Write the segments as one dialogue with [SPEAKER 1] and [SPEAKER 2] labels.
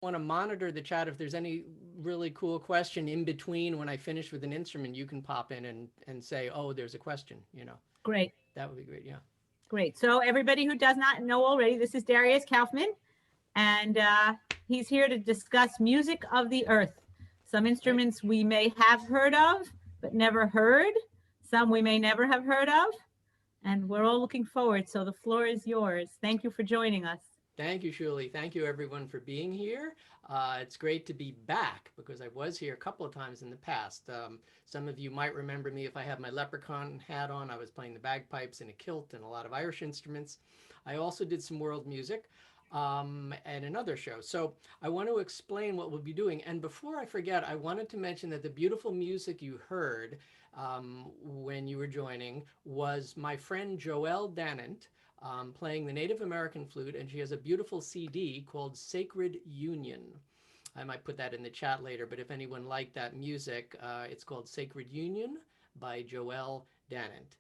[SPEAKER 1] want to monitor the chat. If there's any really cool question in between when I finish with an instrument, you can pop in and say, oh, there's a question, you know.
[SPEAKER 2] Great.
[SPEAKER 1] That would be great. Yeah.
[SPEAKER 2] Great. So everybody who does not know already, this is Darius Kaufmann, and he's here to discuss music of the earth. Some instruments we may have heard of, but never heard. Some we may never have heard of. And we're all looking forward. So the floor is yours. Thank you for joining us.
[SPEAKER 1] Thank you, Shuli. Thank you, everyone, for being here. It's great to be back because I was here a couple of times in the past. Some of you might remember me if I had my leprechaun hat on. I was playing the bagpipes and a kilt and a lot of Irish instruments. I also did some world music at another show. So I want to explain what we'll be doing. And before I forget, I wanted to mention that the beautiful music you heard when you were joining was my friend Joelle Dannant, playing the Native American flute, and she has a beautiful CD called Sacred Union. I might put that in the chat later, but if anyone liked that music, it's called Sacred Union by Joelle Dannant.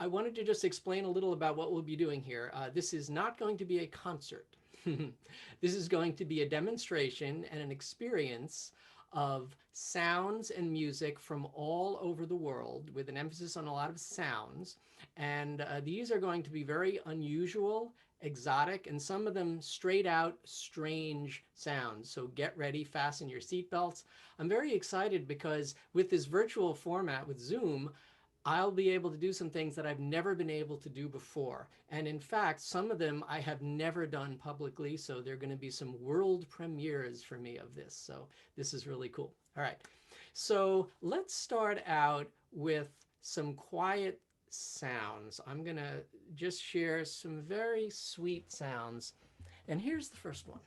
[SPEAKER 1] I wanted to just explain a little about what we'll be doing here. This is not going to be a concert. This is going to be a demonstration and an experience of sounds and music from all over the world with an emphasis on a lot of sounds. And these are going to be very unusual, exotic, and some of them straight out strange sounds. So get ready, fasten your seatbelts. I'm very excited because with this virtual format with Zoom, I'll be able to do some things that I've never been able to do before. And in fact, some of them I have never done publicly. So there are going to be some world premieres for me of this. So this is really cool. All right. So let's start out with some quiet sounds. I'm going to just share some very sweet sounds. And here's the first one.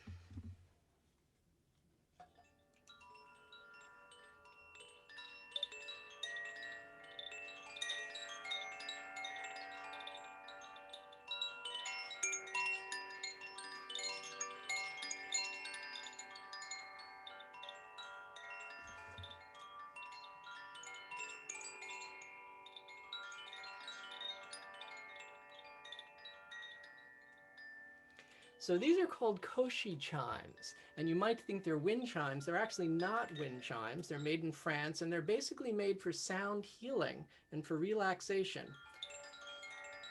[SPEAKER 1] So these are called koshi chimes, and you might think they're wind chimes. They're actually not wind chimes. They're made in France, and they're basically made for sound healing and for relaxation.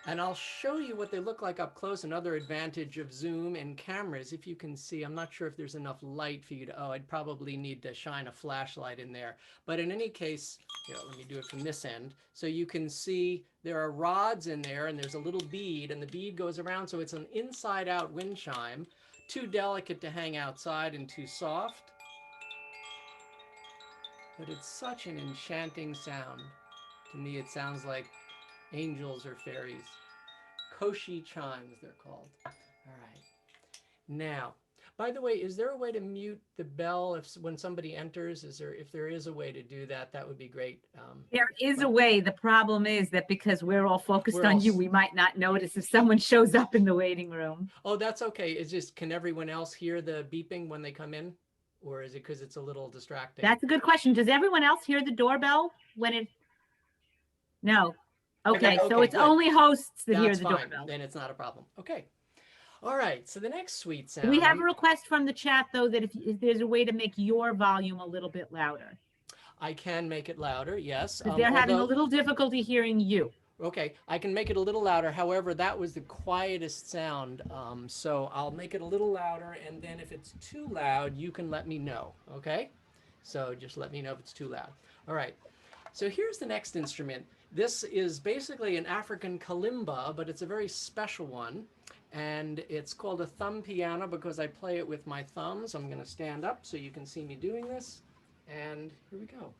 [SPEAKER 1] And I'll show you what they look like up close. Another advantage of Zoom and cameras, if you can see, I'm not sure if there's enough light for you to, I'd probably need to shine a flashlight in there. But in any case, let me do it from this end. So you can see there are rods in there and there's a little bead and the bead goes around. So it's an inside out wind chime, too delicate to hang outside and too soft. But it's such an enchanting sound. To me, it sounds like angels or fairies. Koshi chimes, they're called. All right. Now, by the way, is there a way to mute the bell when somebody enters? If there is a way to do that, that would be great.
[SPEAKER 2] There is a way. The problem is that because we're all focused on you, we might not notice if someone shows up in the waiting room.
[SPEAKER 1] Oh, that's okay. It's just, can everyone else hear the beeping when they come in? Or is it because it's a little distracting?
[SPEAKER 2] That's a good question. Does everyone else hear the doorbell when it? No. Okay, so it's good. Only hosts that hear the doorbell.
[SPEAKER 1] Then it's not a problem. Okay. All right. So the next sweet sound.
[SPEAKER 2] We have a request from the chat, though, that if there's a way to make your volume a little bit louder.
[SPEAKER 1] I can make it louder, yes.
[SPEAKER 2] They're having a little difficulty hearing you.
[SPEAKER 1] Okay, I can make it a little louder. However, that was the quietest sound. So I'll make it a little louder, and then if it's too loud, you can let me know, okay? So just let me know if it's too loud. All right, so here's the next instrument. This is basically an African kalimba, but it's a very special one. And it's called a thumb piano because I play it with my thumbs. I'm gonna stand up so you can see me doing this. And here we go.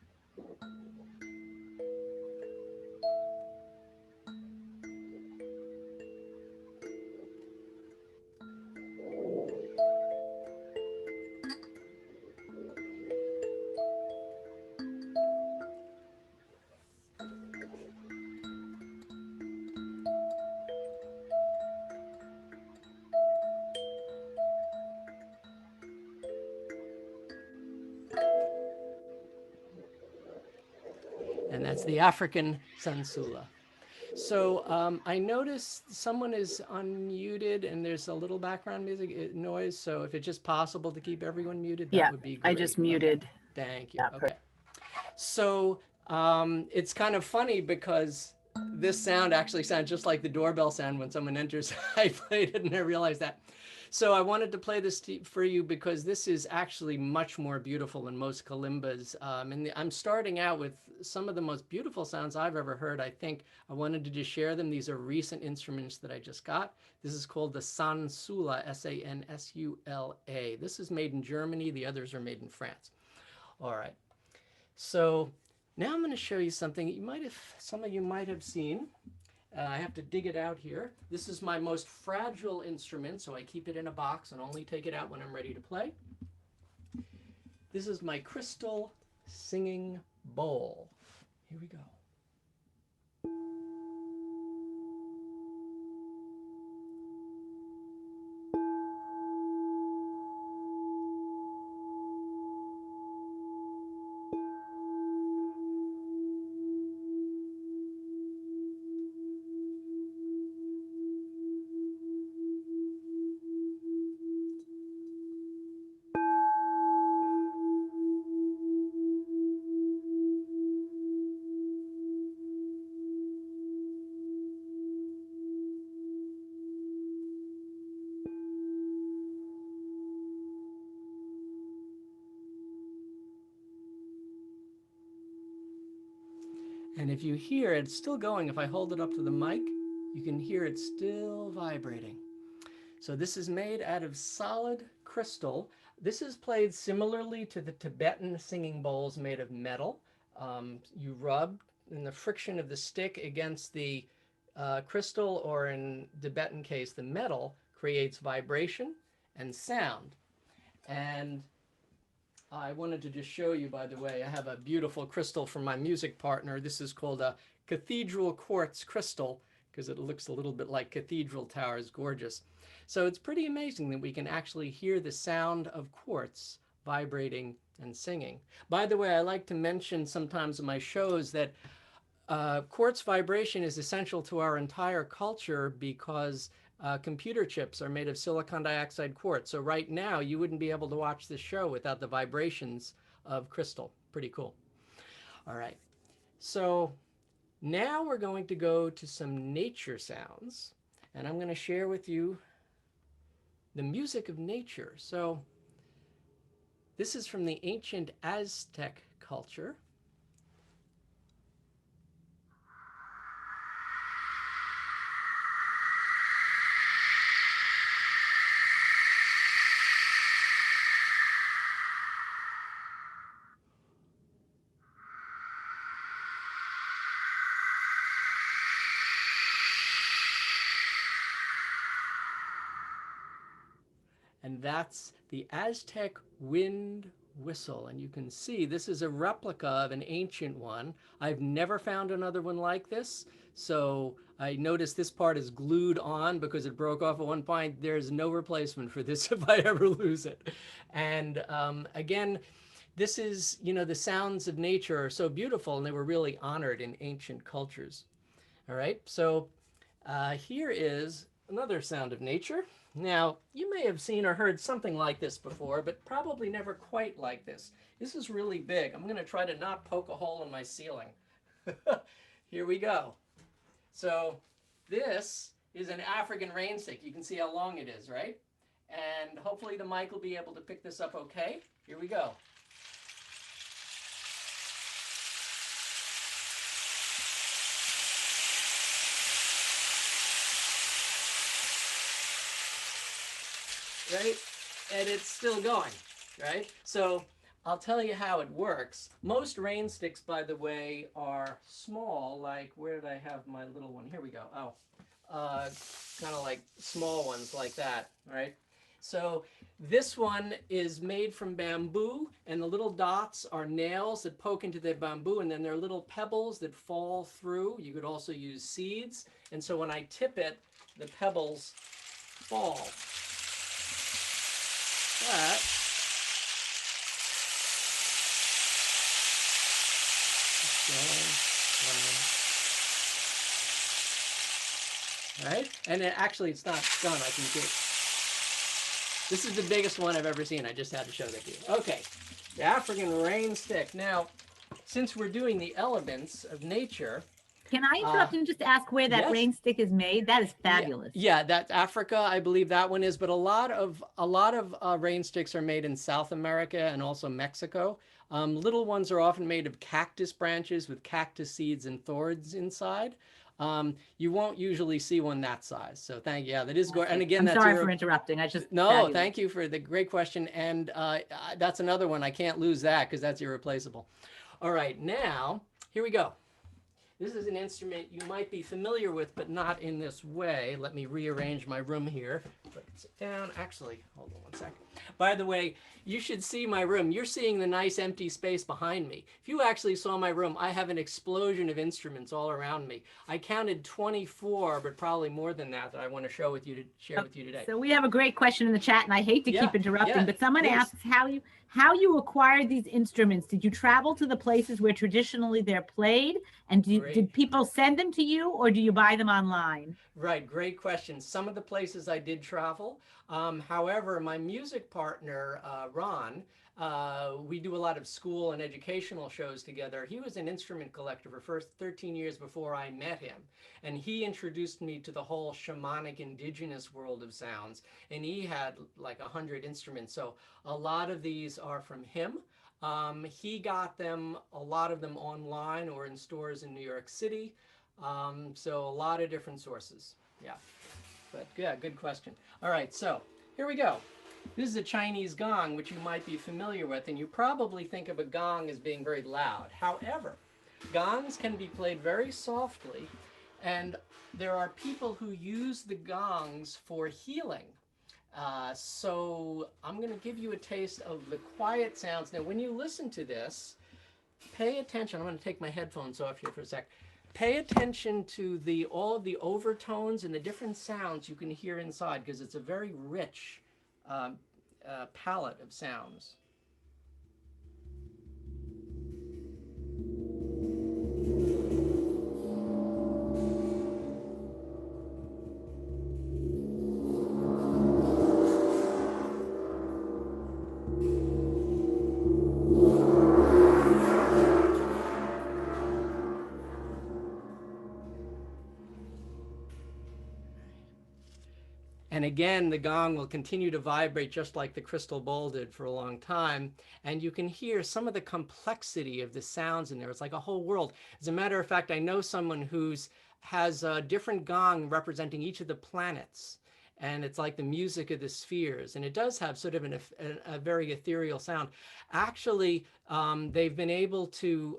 [SPEAKER 1] And that's the African sansula. So I noticed someone is unmuted and there's a little background music noise. So if it's just possible to keep everyone muted, that
[SPEAKER 3] Yeah,
[SPEAKER 1] would be
[SPEAKER 3] I
[SPEAKER 1] great.
[SPEAKER 3] just
[SPEAKER 1] Okay.
[SPEAKER 3] muted
[SPEAKER 1] Thank you.
[SPEAKER 3] that person.
[SPEAKER 1] Okay. So it's kind of funny because this sound actually sounds just like the doorbell sound when someone enters. I played it and I realized that. So I wanted to play this for you because this is actually much more beautiful than most kalimbas. I'm starting out with some of the most beautiful sounds I've ever heard. I think I wanted to just share them. These are recent instruments that I just got. This is called the Sansula, Sansula. This is made in Germany. The others are made in France. All right. So now I'm going to show you something some of you might have seen. I have to dig it out here. This is my most fragile instrument, so I keep it in a box and only take it out when I'm ready to play. This is my crystal singing bowl. Here we go. And if you hear it's still going, if I hold it up to the mic, you can hear it still vibrating. So this is made out of solid crystal. This is played similarly to the Tibetan singing bowls made of metal. You rub in the friction of the stick against the crystal, or in Tibetan case, the metal, creates vibration and sound. And I wanted to just show you, by the way, I have a beautiful crystal from my music partner. This is called a cathedral quartz crystal because it looks a little bit like cathedral towers, gorgeous. So it's pretty amazing that we can actually hear the sound of quartz vibrating and singing. By the way, I like to mention sometimes in my shows that quartz vibration is essential to our entire culture because computer chips are made of silicon dioxide quartz. So right now, you wouldn't be able to watch this show without the vibrations of crystal. Pretty cool. All right. So now we're going to go to some nature sounds, and I'm going to share with you the music of nature. So this is from the ancient Aztec culture. And that's the Aztec wind whistle. And you can see this is a replica of an ancient one. I've never found another one like this. So I noticed this part is glued on because it broke off at one point. There's no replacement for this if I ever lose it. And again, this is, the sounds of nature are so beautiful and they were really honored in ancient cultures. All right, so here is another sound of nature. Now, you may have seen or heard something like this before, but probably never quite like this. This is really big. I'm going to try to not poke a hole in my ceiling. Here we go. So this is an African rain stick. You can see how long it is, right? And hopefully the mic will be able to pick this up okay. Here we go. Right? And it's still going, right? So I'll tell you how it works. Most rain sticks, by the way, are small, like, where did I have my little one? Here we go. Oh, kind of like small ones like that, right? So this one is made from bamboo, and the little dots are nails that poke into the bamboo, and then there are little pebbles that fall through. You could also use seeds, and so when I tip it, the pebbles fall. That right? And actually, it's not done. I can get. This is the biggest one I've ever seen. I just had to show that to you. Okay, the African rain stick. Now, since we're doing the elements of nature,
[SPEAKER 2] Can I interrupt and just ask where that
[SPEAKER 1] yes.
[SPEAKER 2] rain stick is made? That is
[SPEAKER 1] Yeah,
[SPEAKER 2] fabulous.
[SPEAKER 1] yeah, that's Africa, I believe that one is. But a lot of rain sticks are made in South America and also Mexico. Little ones are often made of cactus branches with cactus seeds and thorns inside. You won't usually see one that size. So thank you. Yeah, that is gorgeous. And again,
[SPEAKER 2] I'm
[SPEAKER 1] that's
[SPEAKER 2] sorry for interrupting. I just
[SPEAKER 1] no.
[SPEAKER 2] fabulous.
[SPEAKER 1] Thank you for the great question. And that's another one. I can't lose that because that's irreplaceable. All right, now here we go. This is an instrument you might be familiar with, but not in this way. Let me rearrange my room here. Put it down. Actually, hold on one second. By the way, you should see my room. You're seeing the nice empty space behind me. If you actually saw my room, I have an explosion of instruments all around me. I counted 24, but probably more than that I want to share with you today.
[SPEAKER 2] So we have a great question in the chat, and I hate to keep interrupting, but someone asks how you acquired these instruments. Did you travel to the places where traditionally they're played, and did people send them to you, or do you buy them online?
[SPEAKER 1] Right, great question. Some of the places I did travel. However, my music partner, Ron, we do a lot of school and educational shows together. He was an instrument collector for first 13 years before I met him. And he introduced me to the whole shamanic indigenous world of sounds. And he had like 100 instruments. So a lot of these are from him. He got them, a lot of them online or in stores in New York City. So a lot of different sources. Yeah. But yeah, good question. All right, so here we go. This is a Chinese gong, which you might be familiar with, and you probably think of a gong as being very loud. However, gongs can be played very softly, and there are people who use the gongs for healing. So I'm going to give you a taste of the quiet sounds. Now, when you listen to this, pay attention. I'm going to take my headphones off here for a sec. Pay attention to all of the overtones and the different sounds you can hear inside, because it's a very rich palette of sounds. And again, the gong will continue to vibrate just like the crystal bowl did for a long time. And you can hear some of the complexity of the sounds in there. It's like a whole world. As a matter of fact, I know someone who has a different gong representing each of the planets. And it's like the music of the spheres. And it does have sort of a very ethereal sound. Actually, they've been able to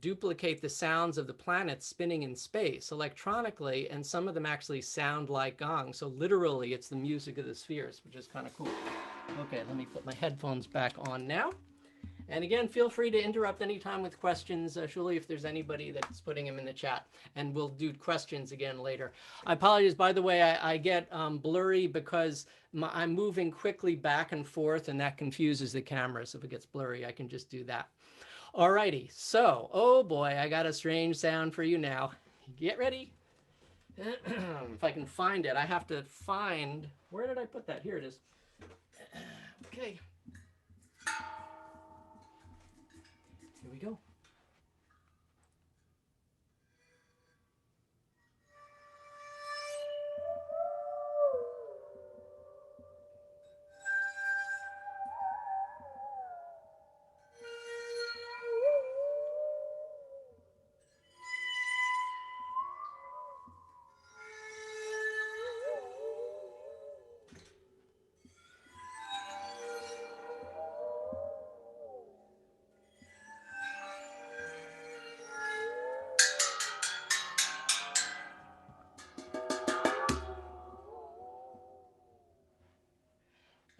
[SPEAKER 1] duplicate the sounds of the planets spinning in space electronically, and some of them actually sound like gongs. So literally, it's the music of the spheres, which is kind of cool. Okay, let me put my headphones back on now. And again, feel free to interrupt anytime with questions, Shuli, if there's anybody that's putting them in the chat. And we'll do questions again later. I apologize, by the way, I get blurry because I'm moving quickly back and forth, and that confuses the camera. So if it gets blurry, I can just do that. Alrighty, so, oh boy, I got a strange sound for you now. Get ready. If I can find it, I have to find, where did I put that? Here it is. Okay. Here we go.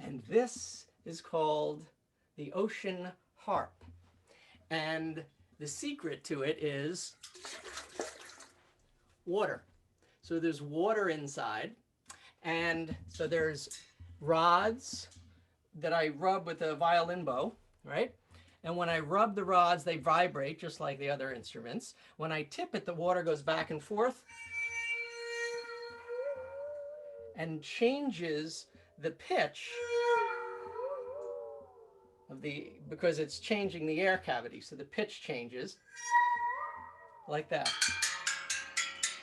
[SPEAKER 1] And this is called the ocean harp. And the secret to it is water. So there's water inside. And so there's rods that I rub with a violin bow, right? And when I rub the rods, they vibrate just like the other instruments. When I tip it, the water goes back and forth. and changes the pitch of because it's changing the air cavity. So the pitch changes like that.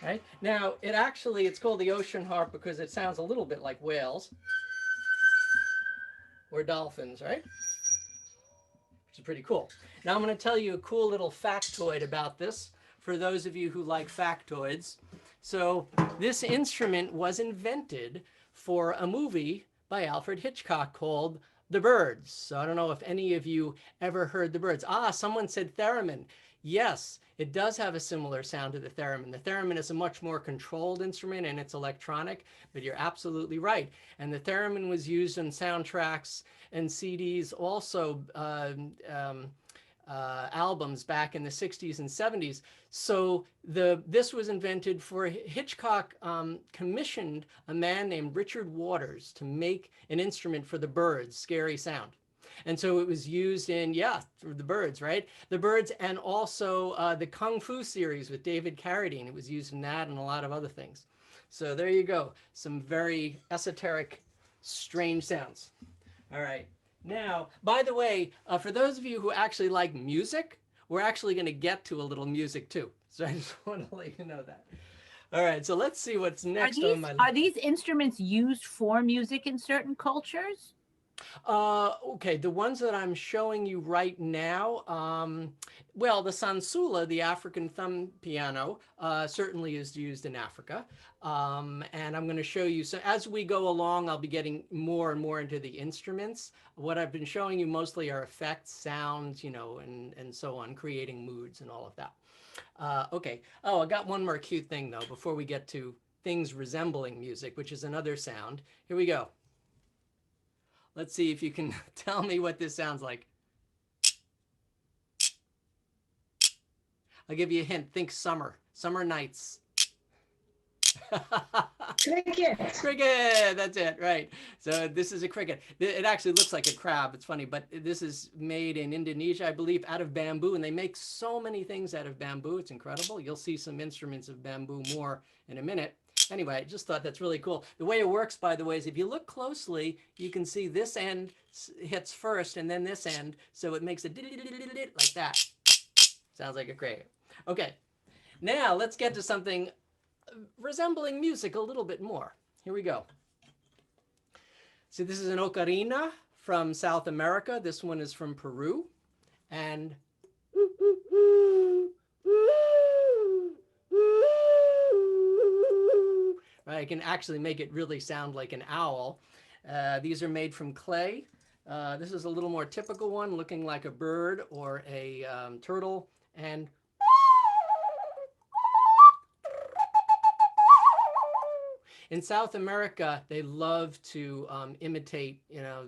[SPEAKER 1] Right? Now, it's called the ocean harp because it sounds a little bit like whales or dolphins, right? Which is pretty cool. Now I'm going to tell you a cool little factoid about this for those of you who like factoids. So this instrument was invented for a movie by Alfred Hitchcock called The Birds. So I don't know if any of you ever heard The Birds. Someone said theremin. Yes, it does have a similar sound to the theremin. The theremin is a much more controlled instrument and it's electronic, but you're absolutely right. And the theremin was used in soundtracks and CDs, also albums back in the 60s and 70s. So this was invented for Hitchcock commissioned a man named Richard Waters to make an instrument for the Birds, scary sound. And so it was used in, for the Birds, right? The Birds, and also the Kung Fu series with David Carradine. It was used in that and a lot of other things. So there you go. Some very esoteric, strange sounds. All right. Now, by the way, for those of you who actually like music, we're actually going to get to a little music too. So I just want to let you know that. All right. So let's see what's next on my list.
[SPEAKER 2] Are these instruments used for music in certain cultures?
[SPEAKER 1] Okay, the ones that I'm showing you right now, well, the sansula, the African thumb piano, certainly is used in Africa. And I'm going to show you, so as we go along, I'll be getting more and more into the instruments. What I've been showing you mostly are effects, sounds, and so on, creating moods and all of that. Okay. Oh, I got one more cute thing though, before we get to things resembling music, which is another sound. Here we go. Let's see if you can tell me what this sounds like. I'll give you a hint. Think summer nights.
[SPEAKER 3] Cricket.
[SPEAKER 1] Cricket, that's it, right. So this is a cricket. It actually looks like a crab. It's funny, but this is made in Indonesia, I believe, out of bamboo, and they make so many things out of bamboo. It's incredible. You'll see some instruments of bamboo more in a minute. Anyway, I just thought that's really cool. The way it works, by the way, is if you look closely, you can see this end hits first and then this end. So it makes a like that. Sounds like a cricket. Okay, now let's get to something resembling music a little bit more. Here we go. So this is an ocarina from South America. This one is from Peru. And I can actually make it really sound like an owl. These are made from clay. This is a little more typical one, looking like a bird or a turtle. And in South America, they love to imitate,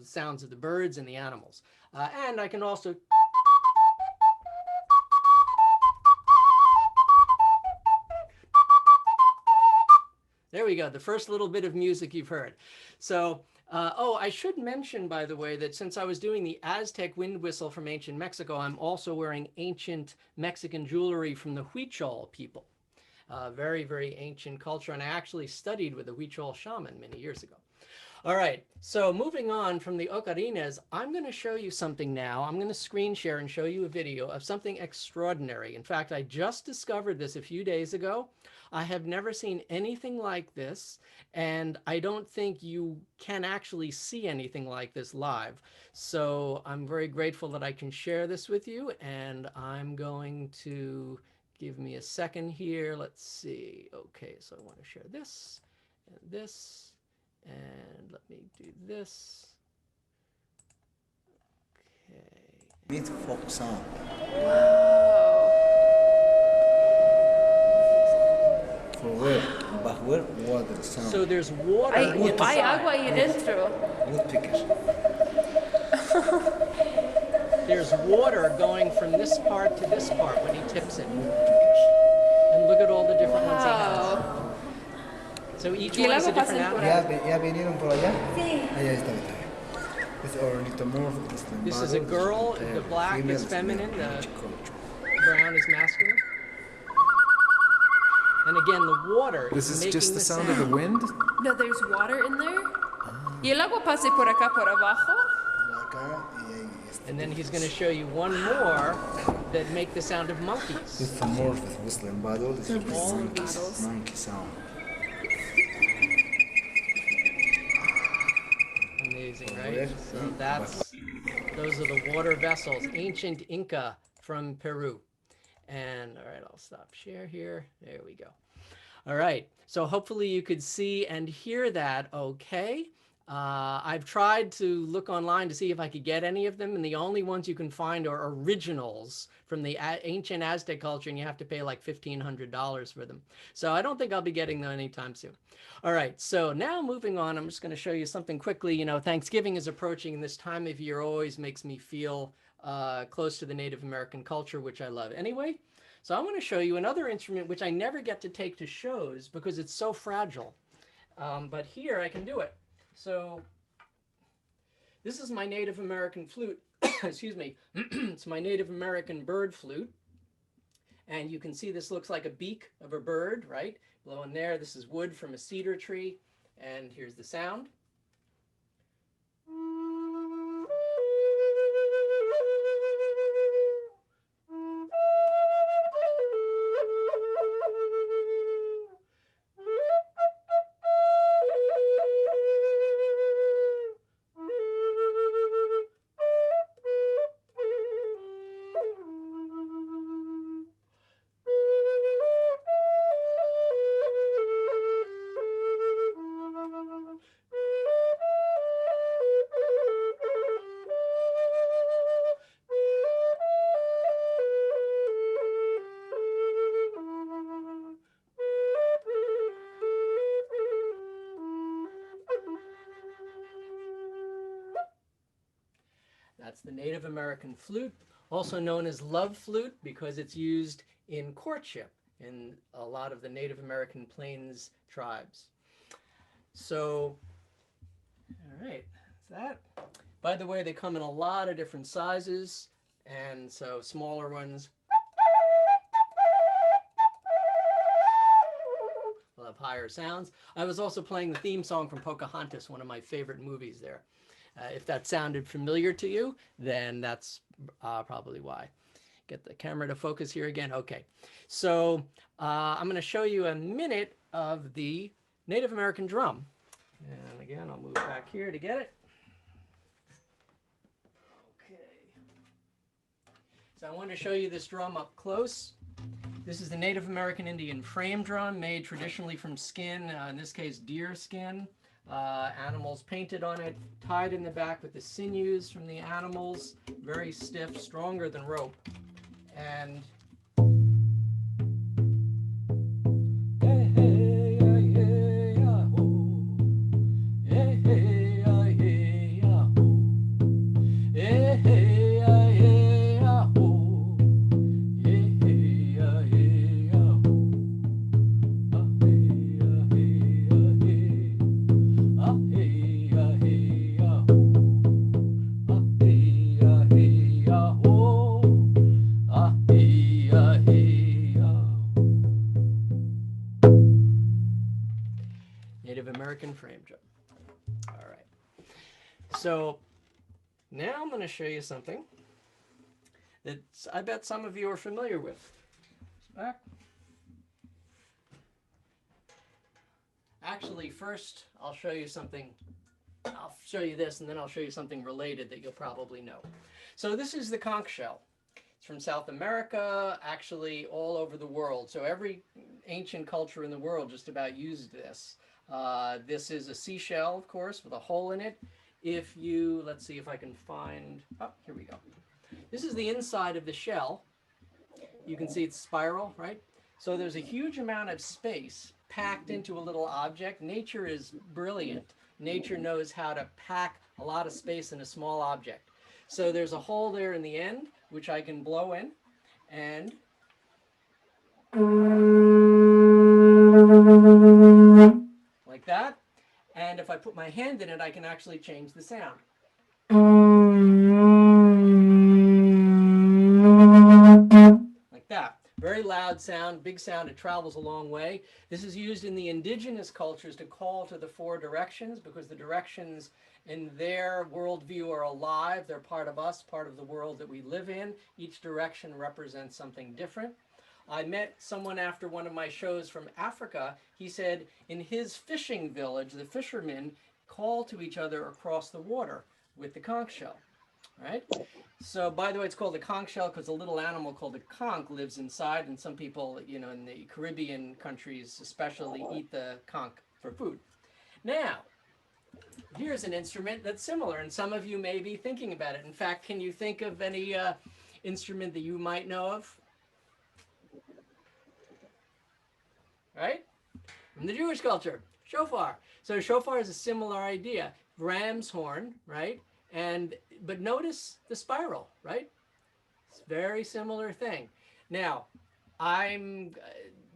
[SPEAKER 1] sounds of the birds and the animals. And I can also there we go, the first little bit of music you've heard. So, I should mention, by the way, that since I was doing the Aztec wind whistle from ancient Mexico, I'm also wearing ancient Mexican jewelry from the Huichol people. Very, very ancient culture, and I actually studied with a Huichol shaman many years ago. All right, so moving on from the ocarinas, I'm going to show you something now. I'm going to screen share and show you a video of something extraordinary. In fact, I just discovered this a few days ago. I have never seen anything like this, and I don't think you can actually see anything like this live. So I'm very grateful that I can share this with you, and I'm going to give me a second here. Let's see. Okay, so I want to share this and this. And let me do this. Okay.
[SPEAKER 4] With folk song.
[SPEAKER 1] Wow.
[SPEAKER 4] For where? But where water sound?
[SPEAKER 1] So there's water
[SPEAKER 5] Hay
[SPEAKER 1] inside.
[SPEAKER 5] agua ahí dentro.
[SPEAKER 4] Woodpeckers.
[SPEAKER 1] There's water going from this part to this part when he tips it.
[SPEAKER 4] Woodpeckers.
[SPEAKER 1] And look at all the different ones he has.
[SPEAKER 5] Wow.
[SPEAKER 1] So each
[SPEAKER 5] Y
[SPEAKER 1] one is a
[SPEAKER 5] luego
[SPEAKER 1] different
[SPEAKER 5] pasan por
[SPEAKER 1] animal.
[SPEAKER 4] ¿Ya vinieron por allá?
[SPEAKER 5] Sí.
[SPEAKER 4] Allá está. It's ornithomorph.
[SPEAKER 1] This is a girl, the black is feminine, the brown is masculine. And again, the water
[SPEAKER 3] This
[SPEAKER 1] is
[SPEAKER 3] is
[SPEAKER 1] making
[SPEAKER 3] just the
[SPEAKER 1] the
[SPEAKER 3] sound of the wind?
[SPEAKER 5] No, there's water in there. Y el agua pasa por acá, por abajo.
[SPEAKER 4] Acá y ahí este.
[SPEAKER 1] And then he's going to show you one more that make the sound of monkeys.
[SPEAKER 4] This is more of whistling battle. This is
[SPEAKER 5] All
[SPEAKER 4] monkeys.
[SPEAKER 5] battles.
[SPEAKER 4] Monkey sound.
[SPEAKER 1] Amazing, right?
[SPEAKER 4] Correct.
[SPEAKER 1] So those are the water vessels, ancient Inca from Peru. And all right, I'll stop share here. There we go. All right, so hopefully you could see and hear that okay. I've tried to look online to see if I could get any of them, and the only ones you can find are originals from the ancient Aztec culture, and you have to pay like $1,500 for them. So I don't think I'll be getting them anytime soon. All right, so now moving on, I'm just going to show you something quickly. You know, Thanksgiving is approaching, and this time of year always makes me feel close to the Native American culture, which I love anyway. So I want to show you another instrument which I never get to take to shows because it's so fragile. But here I can do it. So this is my Native American flute. Excuse me. It's my Native American bird flute. And you can see this looks like a beak of a bird, right? Blowing there. This is wood from a cedar tree. And here's the sound. That's the Native American flute, also known as love flute because it's used in courtship in a lot of the Native American Plains tribes. So, all right, that's that. By the way, they come in a lot of different sizes, and so smaller ones will have higher sounds. I was also playing the theme song from Pocahontas, one of my favorite movies there. If that sounded familiar to you, then that's probably why. Get the camera to focus here again. Okay, so I'm going to show you a minute of the Native American drum. And again, I'll move back here to get it. Okay. So I want to show you this drum up close. This is the Native American Indian frame drum made traditionally from skin, in this case deer skin. Animals painted on it, tied in the back with the sinews from the animals, very stiff, stronger than rope. And Native American frame drum. All right. So now I'm going to show you something that I bet some of you are familiar with. Back. Actually, first I'll show you something. I'll show you this, and then I'll show you something related that you'll probably know. So this is the conch shell. It's from South America, actually all over the world. So every ancient culture in the world just about used this. This is a seashell, of course, with a hole in it. If you, let's see if I can find, oh, here we go. This is the inside of the shell. You can see it's spiral, right? So there's a huge amount of space packed into a little object. Nature is brilliant. Nature knows how to pack a lot of space in a small object. So there's a hole there in the end, which I can blow in, and like that. And if I put my hand in it, I can actually change the sound. Like that. Very loud sound, big sound. It travels a long way. This is used in the indigenous cultures to call to the four directions because the directions in their worldview are alive. They're part of us, part of the world that we live in. Each direction represents something different. I met someone after one of my shows from Africa. He said in his fishing village, the fishermen call to each other across the water with the conch shell, right? So, by the way, it's called a conch shell because a little animal called a conch lives inside, and some people, in the Caribbean countries especially, eat the conch for food. Now, here's an instrument that's similar, and some of you may be thinking about it. In fact, can you think of any instrument that you might know of? Right? From the Jewish culture, shofar. So shofar is a similar idea. Ram's horn, right? But notice the spiral, right? It's a very similar thing. Now, I'm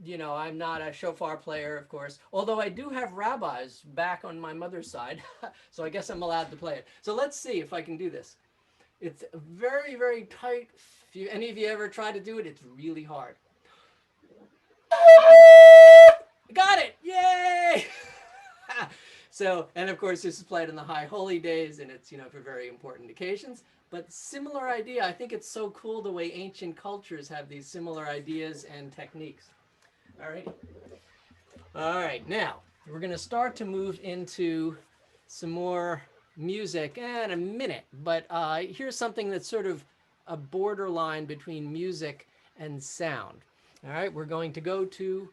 [SPEAKER 1] not a shofar player, of course, although I do have rabbis back on my mother's side, so I guess I'm allowed to play it. So let's see if I can do this. It's very, very tight. If any of you ever try to do it, it's really hard. Got it! Yay! So, and of course, this is played on the High Holy Days, and it's, for very important occasions. But similar idea. I think it's so cool the way ancient cultures have these similar ideas and techniques. All right. All right. Now, we're going to start to move into some more music in a minute. But here's something that's sort of a borderline between music and sound. All right. We're going to go to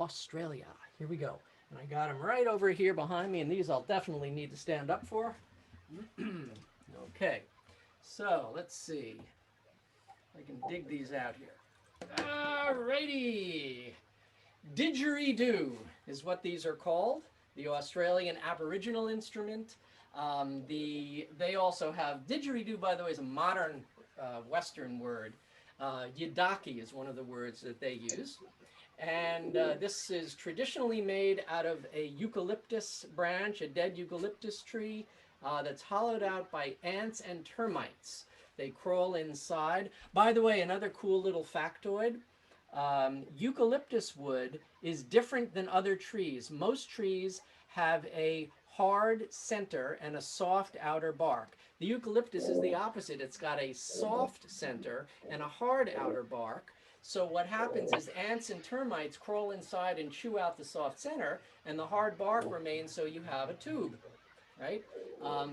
[SPEAKER 1] Australia. Here we go. And I got them right over here behind me, and these I'll definitely need to stand up for. Okay, so let's see. I can dig these out here. Alrighty. Didgeridoo is what these are called, the Australian Aboriginal instrument. They also have, didgeridoo, by the way, is a modern Western word. Yidaki is one of the words that they use. And this is traditionally made out of a eucalyptus branch, a dead eucalyptus tree that's hollowed out by ants and termites. They crawl inside. By the way, another cool little factoid, eucalyptus wood is different than other trees. Most trees have a hard center and a soft outer bark. The eucalyptus is the opposite. It's got a soft center and a hard outer bark. So what happens is ants and termites crawl inside and chew out the soft center, and the hard bark remains, so you have a tube, right?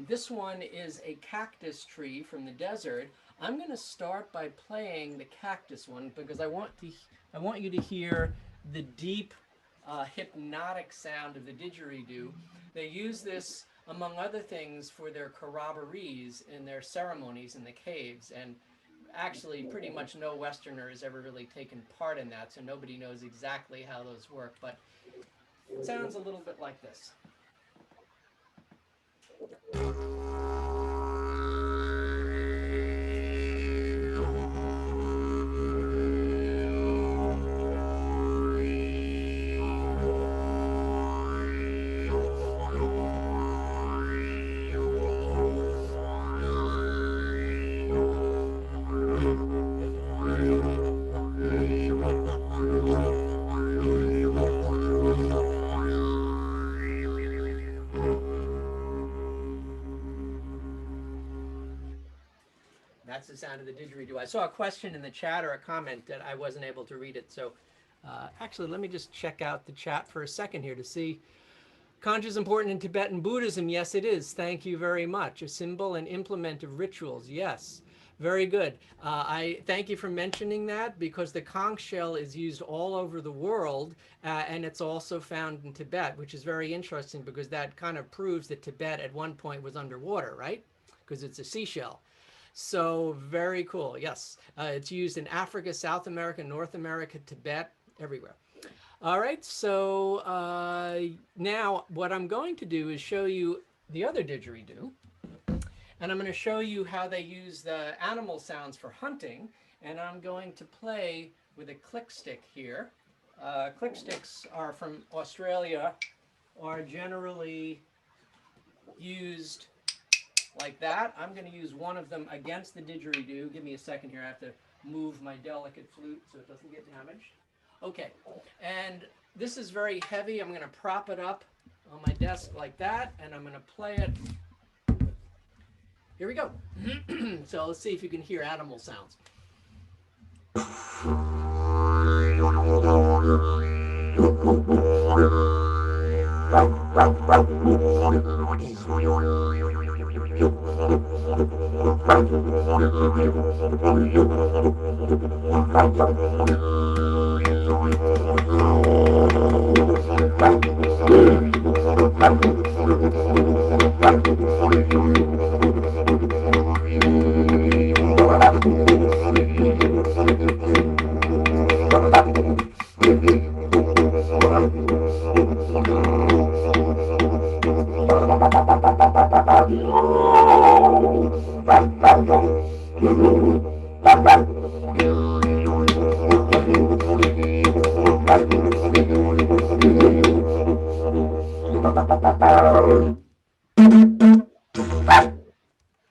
[SPEAKER 1] This one is a cactus tree from the desert. I'm going to start by playing the cactus one because I want you to hear the deep, hypnotic sound of the didgeridoo. They use this, among other things, for their corroborees in their ceremonies in the caves, and actually pretty much no Westerner has ever really taken part in that, so nobody knows exactly how those work, but it sounds a little bit like this. That's the sound of the didgeridoo. I saw a question in the chat or a comment that I wasn't able to read it. So actually, let me just check out the chat for a second here to see. Conch is important in Tibetan Buddhism. Yes, it is. Thank you very much. A symbol and implement of rituals. Yes. Very good. I thank you for mentioning that because the conch shell is used all over the world and it's also found in Tibet, which is very interesting because that kind of proves that Tibet at one point was underwater, right? Because it's a seashell. So very cool. Yes, it's used in Africa, South America, North America, Tibet, everywhere. All right, so now what I'm going to do is show you the other didgeridoo. And I'm going to show you how they use the animal sounds for hunting. And I'm going to play with a click stick here. Click sticks are from Australia, are generally used like that. I'm going to use one of them against the didgeridoo. Give me a second here. I have to move my delicate flute so it doesn't get damaged. Okay, and this is very heavy. I'm going to prop it up on my desk like that, and I'm going to play it. Here we go. So let's see if you can hear animal sounds.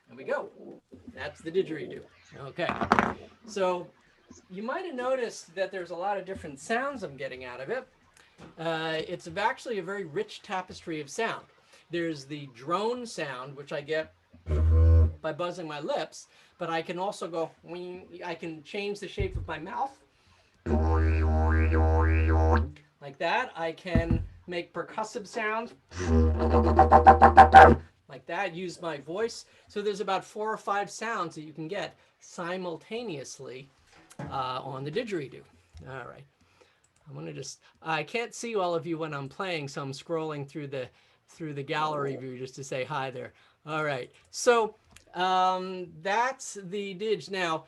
[SPEAKER 1] There we go. That's the didgeridoo. Okay. So you might have noticed that there's a lot of different sounds I'm getting out of it. It's actually a very rich tapestry of sound. There's the drone sound, which I get by buzzing my lips, but I can also go, I can change the shape of my mouth like that. I can make percussive sounds like that, use my voice. So there's about 4 or 5 sounds that you can get simultaneously on the didgeridoo. All right. I'm gonna just, I can't see all of you when I'm playing, so I'm scrolling through the gallery view just to say hi there. All right. So that's the didge. Now,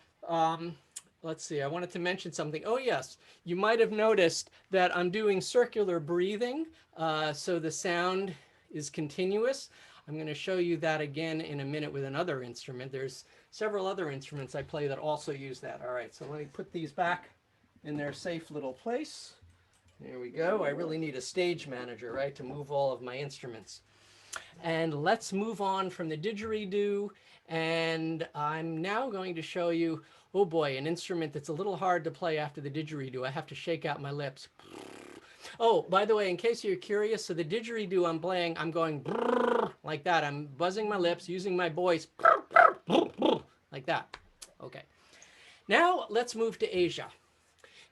[SPEAKER 1] let's see, I wanted to mention something. Oh yes, you might have noticed that I'm doing circular breathing, so the sound is continuous. I'm going to show you that again in a minute with another instrument. There's several other instruments I play that also use that. All right, so let me put these back in their safe little place. There we go. I really need a stage manager, right, to move all of my instruments. And let's move on from the didgeridoo. And I'm now going to show you, oh boy, an instrument that's a little hard to play after the didgeridoo. I have to shake out my lips. Oh, by the way, in case you're curious, so the didgeridoo I'm playing, I'm going like that. I'm buzzing my lips, using my voice like that. Okay. Now let's move to Asia.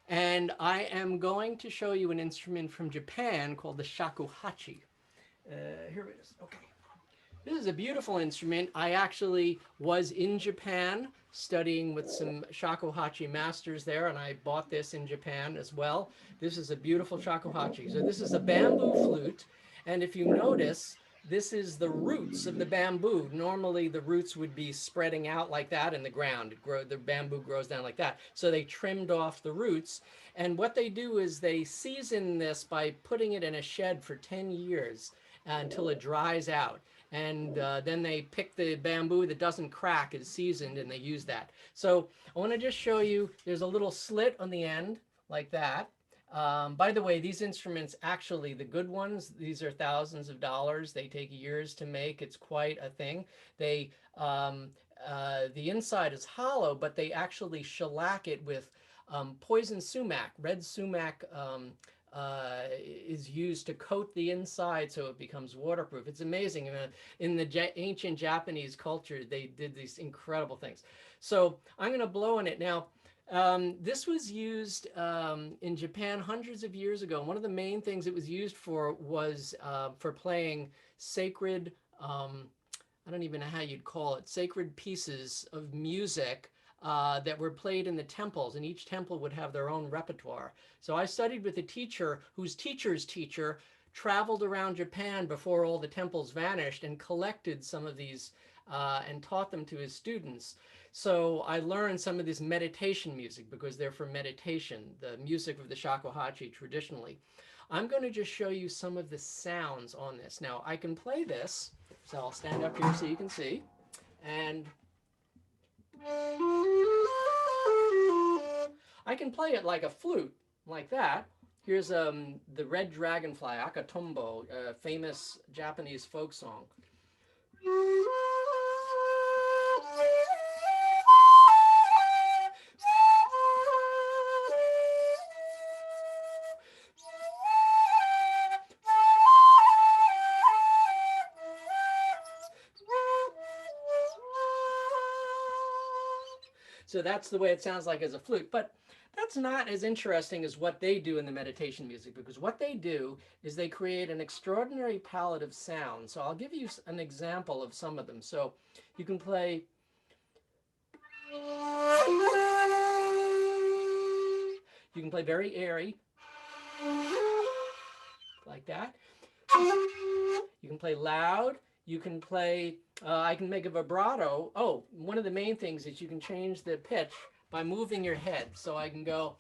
[SPEAKER 1] And I am going to show you an instrument from Japan called the shakuhachi. Here it is. Okay. This is a beautiful instrument. I actually was in Japan studying with some shakuhachi masters there, and I bought this in Japan as well. This is a beautiful shakuhachi. So this is a bamboo flute, and if you notice, this is the roots of the bamboo. Normally the roots would be spreading out like that in the ground. The bamboo grows down like that. So they trimmed off the roots, and what they do is they season this by putting it in a shed for 10 years until it dries out. And then they pick the bamboo that doesn't crack, is seasoned, and they use that. So I want to just show you, there's a little slit on the end like that. By the way, these instruments, actually, the good ones, these are thousands of dollars. They take years to make. It's quite a thing. They, the inside is hollow, but they actually shellac it with poison sumac. Red sumac is used to coat the inside so it becomes waterproof. It's amazing. In the ancient Japanese culture, they did these incredible things. So I'm going to blow on it now. This was used in Japan hundreds of years ago. And one of the main things it was used for was for playing sacred, I don't even know how you'd call it, sacred pieces of music that were played in the temples, and each temple would have their own repertoire. So I studied with a teacher whose teacher's teacher traveled around Japan before all the temples vanished and collected some of these and taught them to his students. So I learned some of this meditation music because they're for meditation, the music of the shakuhachi traditionally. I'm going to just show you some of the sounds on this. Now I can play this, so I'll stand up here so you can see. And I can play it like a flute, like that. Here's the red dragonfly, akatombo, a famous Japanese folk song. So that's the way it sounds like as a flute. But that's not as interesting as what they do in the meditation music, because what they do is they create an extraordinary palette of sound. So I'll give you an example of some of them. So you can play. You can play very airy, like that. You can play loud. You can play, I can make a vibrato. Oh, one of the main things is you can change the pitch by moving your head. So I can go.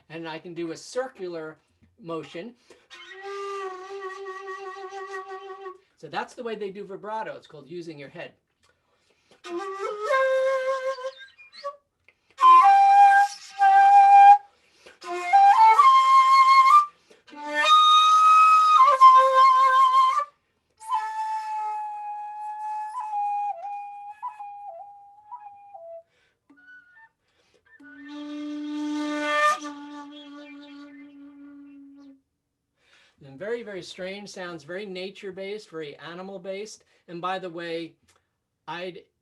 [SPEAKER 1] And I can do a circular motion. So that's the way they do vibrato. It's called using your head. And very, very strange sounds, very nature-based, very animal-based. And by the way,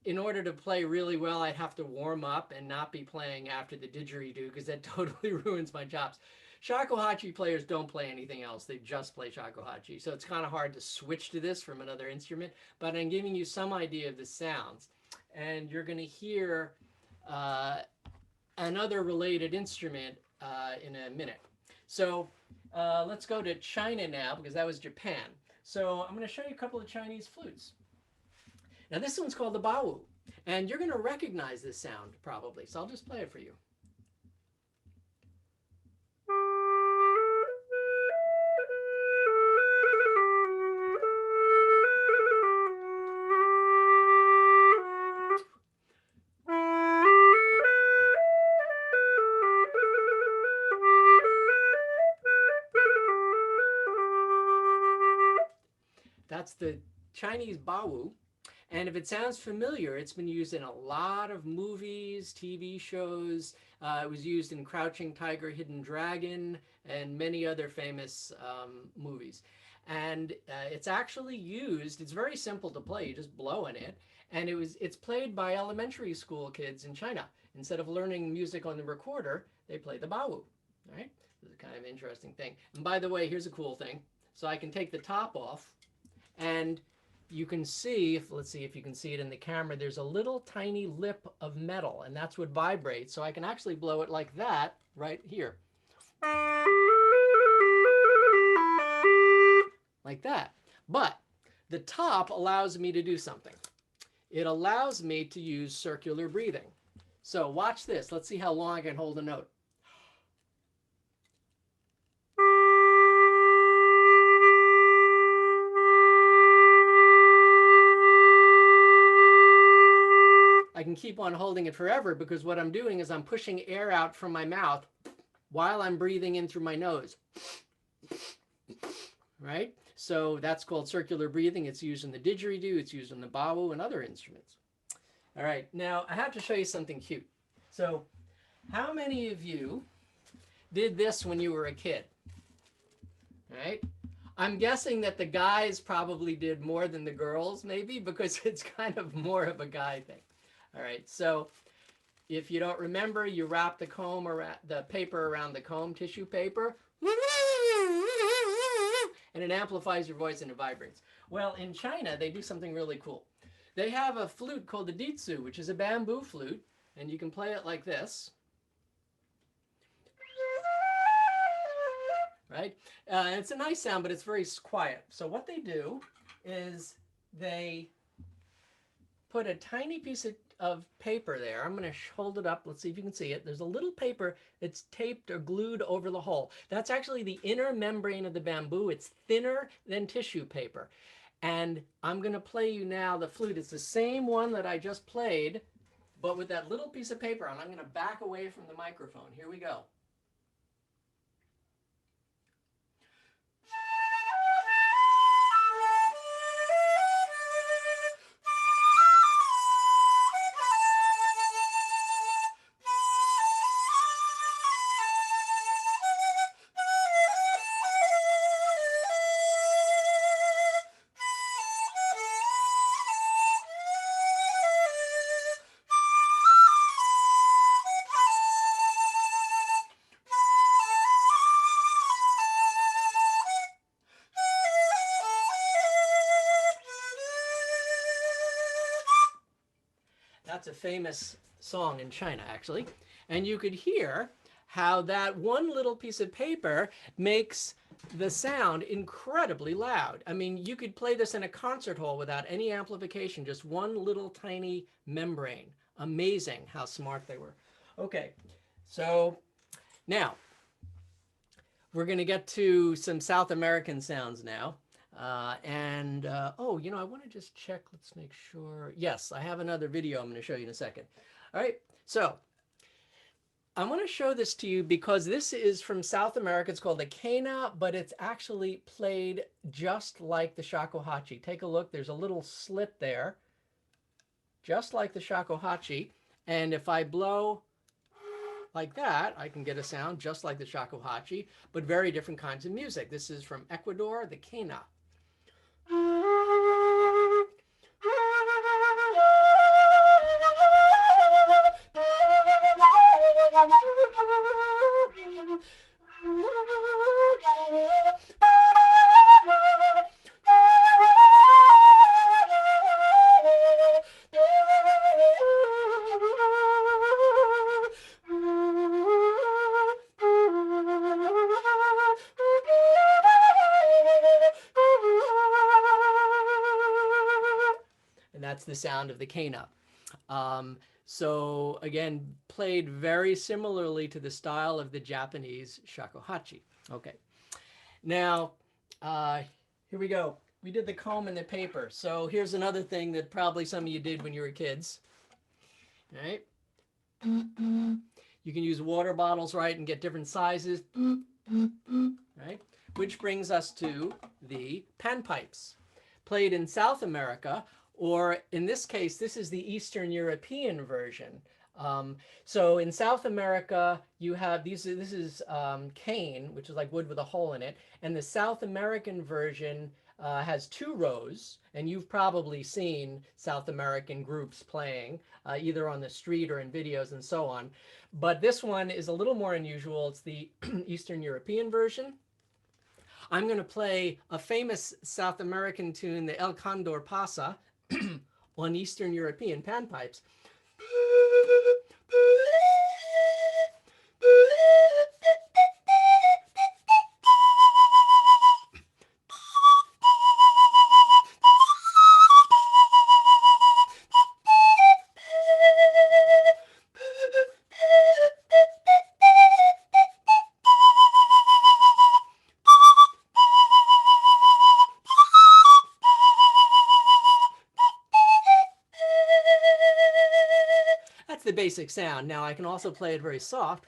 [SPEAKER 1] in order to play really well, I'd have to warm up and not be playing after the didgeridoo, because that totally ruins my chops. Shakuhachi players don't play anything else. They just play shakuhachi. So it's kind of hard to switch to this from another instrument, but I'm giving you some idea of the sounds. And you're going to hear another related instrument in a minute. So let's go to China now, because that was Japan. So I'm going to show you a couple of Chinese flutes. Now this one's called the bawu, and you're going to recognize this sound probably. So I'll just play it for you. That's the Chinese bawu. And if it sounds familiar, it's been used in a lot of movies, TV shows. It was used in Crouching Tiger, Hidden Dragon, and many other famous movies. And it's actually used, it's very simple to play, you just blow in it. And it's played by elementary school kids in China. Instead of learning music on the recorder, they play the bawu, right? This is kind of an interesting thing. And by the way, here's a cool thing. So I can take the top off, and you can see, let's see if you can see it in the camera, there's a little tiny lip of metal, and that's what vibrates. So I can actually blow it like that right here. Like that. But the top allows me to do something. It allows me to use circular breathing. So watch this. Let's see how long I can hold a note. I can keep on holding it forever, because what I'm doing is I'm pushing air out from my mouth while I'm breathing in through my nose. Right? So that's called circular breathing. It's used in the didgeridoo, it's used in the bawu and other instruments. All right, now I have to show you something cute. So how many of you did this when you were a kid? All right? I'm guessing that the guys probably did more than the girls, maybe, because it's kind of more of a guy thing. All right, so if you don't remember, you wrap the comb around the paper around the comb, tissue paper, and it amplifies your voice and it vibrates. Well, in China, they do something really cool. They have a flute called the ditsu, which is a bamboo flute, and you can play it like this. Right? It's a nice sound, but it's very quiet. So what they do is they put a tiny piece of paper there. I'm going to hold it up. Let's see if you can see it. There's a little paper that's taped or glued over the hole. That's actually the inner membrane of the bamboo. It's thinner than tissue paper. And I'm going to play you now the flute. It's the same one that I just played, but with that little piece of paper on. I'm going to back away from the microphone. Here we go. That's a famous song in China, actually. And you could hear how that one little piece of paper makes the sound incredibly loud. I mean, you could play this in a concert hall without any amplification, just one little tiny membrane. Amazing how smart they were. Okay, so now we're going to get to some South American sounds now. Oh, I want to just check. Let's make sure. Yes, I have another video I'm going to show you in a second. All right, so I want to show this to you because this is from South America. It's called the quena, but it's actually played just like the shakuhachi. Take a look. There's a little slit there, just like the shakuhachi. And if I blow like that, I can get a sound just like the shakuhachi, but very different kinds of music. This is from Ecuador, the quena. And that's the sound of the quena. So again, played very similarly to the style of the Japanese shakuhachi. Okay, now here we go. We did the comb and the paper. So here's another thing that probably some of you did when you were kids. All right. You can use water bottles, right, and get different sizes. Right? Which brings us to the panpipes, played in South America, or in this case, this is the Eastern European version. So in South America, you have this is cane, which is like wood with a hole in it. And the South American version has 2 rows. And you've probably seen South American groups playing either on the street or in videos and so on. But this one is a little more unusual. It's the Eastern European version. I'm going to play a famous South American tune, the El Condor Pasa, on Eastern European panpipes. That's the basic sound. Now I can also play it very soft.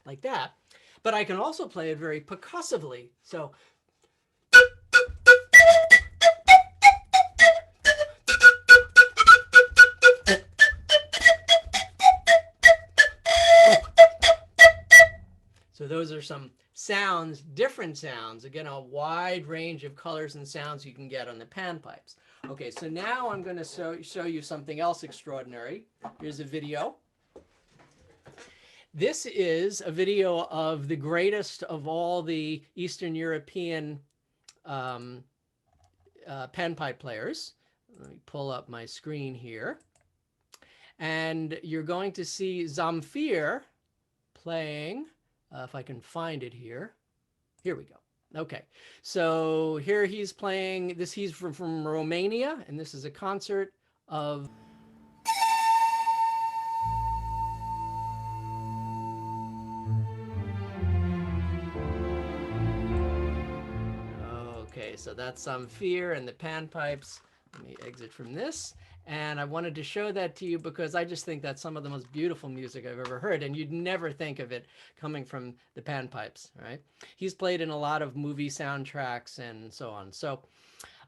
[SPEAKER 1] Like that. But I can also play it very percussively. So those are some sounds, different sounds. Again, a wide range of colors and sounds you can get on the panpipes. Okay, so now I'm going to show you something else extraordinary. Here's a video. This is a video of the greatest of all the Eastern European panpipe players. Let me pull up my screen here. And you're going to see Zamfir playing, if I can find it here. Here we go. Okay, so here he's playing this. He's from Romania, and this is a concert of. Okay, so that's Zamfir and the panpipes. Let me exit from this. And I wanted to show that to you because I just think that's some of the most beautiful music I've ever heard. And you'd never think of it coming from the panpipes, right? He's played in a lot of movie soundtracks and so on. So,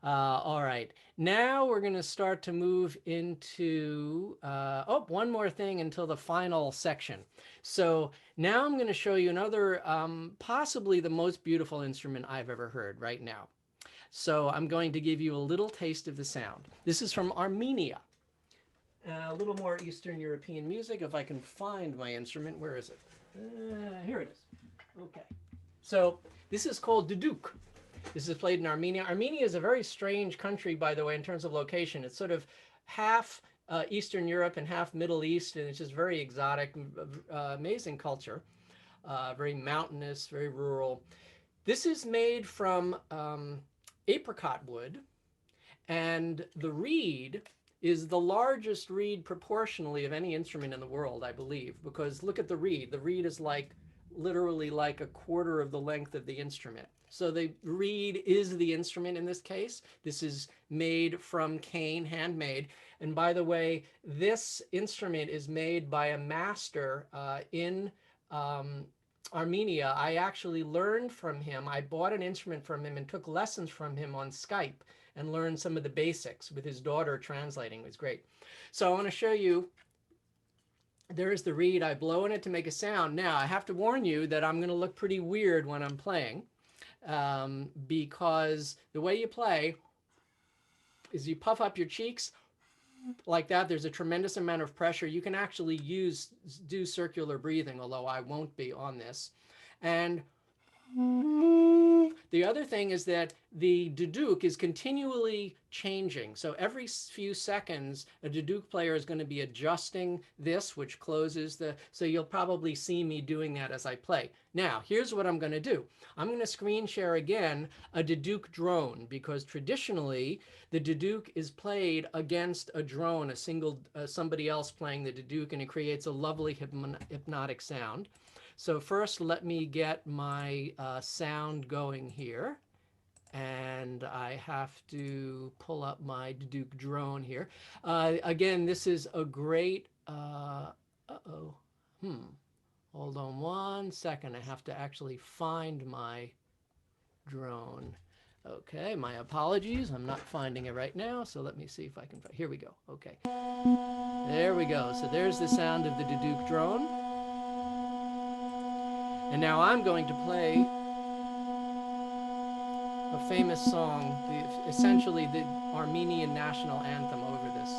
[SPEAKER 1] all right. Now we're going to start to move into, one more thing until the final section. So now I'm going to show you another, possibly the most beautiful instrument I've ever heard right now. So I'm going to give you a little taste of the sound. This is from Armenia. A little more Eastern European music. If I can find my instrument, where is it? Here it is. Okay. So this is called duduk. This is played in Armenia. Armenia is a very strange country, by the way, in terms of location. It's sort of half Eastern Europe and half Middle East, and it's just very exotic, amazing culture, very mountainous, very rural. This is made from apricot wood, and the reed is the largest reed proportionally of any instrument in the world, I believe, because look at the reed. The reed is like literally like a quarter of the length of the instrument. So the reed is the instrument in this case. This is made from cane, handmade. And by the way, this instrument is made by a master in Armenia. I actually learned from him. I bought an instrument from him and took lessons from him on Skype and learned some of the basics with his daughter translating. It was great. So I want to show you. There's the reed. I blow in it to make a sound. Now, I have to warn you that I'm going to look pretty weird when I'm playing because the way you play is you puff up your cheeks like that. There's a tremendous amount of pressure. You can actually do circular breathing, although I won't be on this. And the other thing is that the duduk is continually changing. So every few seconds, a duduk player is going to be adjusting this, which closes the, so you'll probably see me doing that as I play. Now, here's what I'm going to do. I'm going to screen share again a duduk drone, because traditionally the duduk is played against a drone, somebody else playing the duduk, and it creates a lovely hypnotic sound. So first, let me get my sound going here. And I have to pull up my duduk drone here. Again, this is a great, hold on one second. I have to actually find my drone. Okay, my apologies. I'm not finding it right now. So let me see if I can, here we go. Okay, there we go. So there's the sound of the duduk drone. And now I'm going to play a famous song, essentially the Armenian national anthem over this.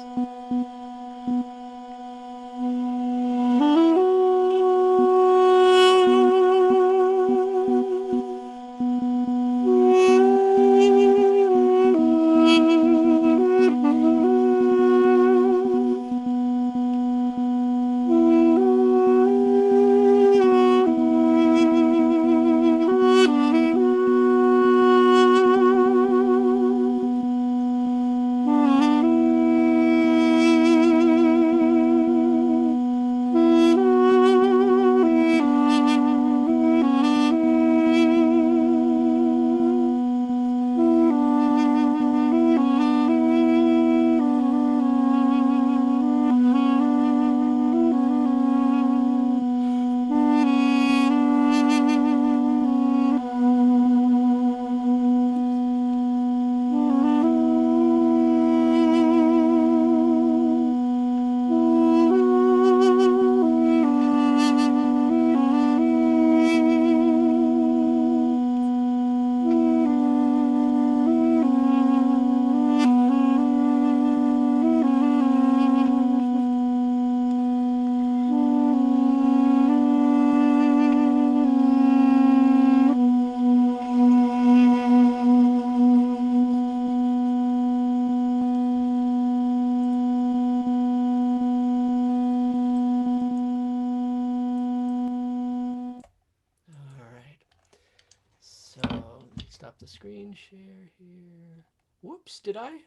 [SPEAKER 1] Stop the screen share here. Whoops, did I?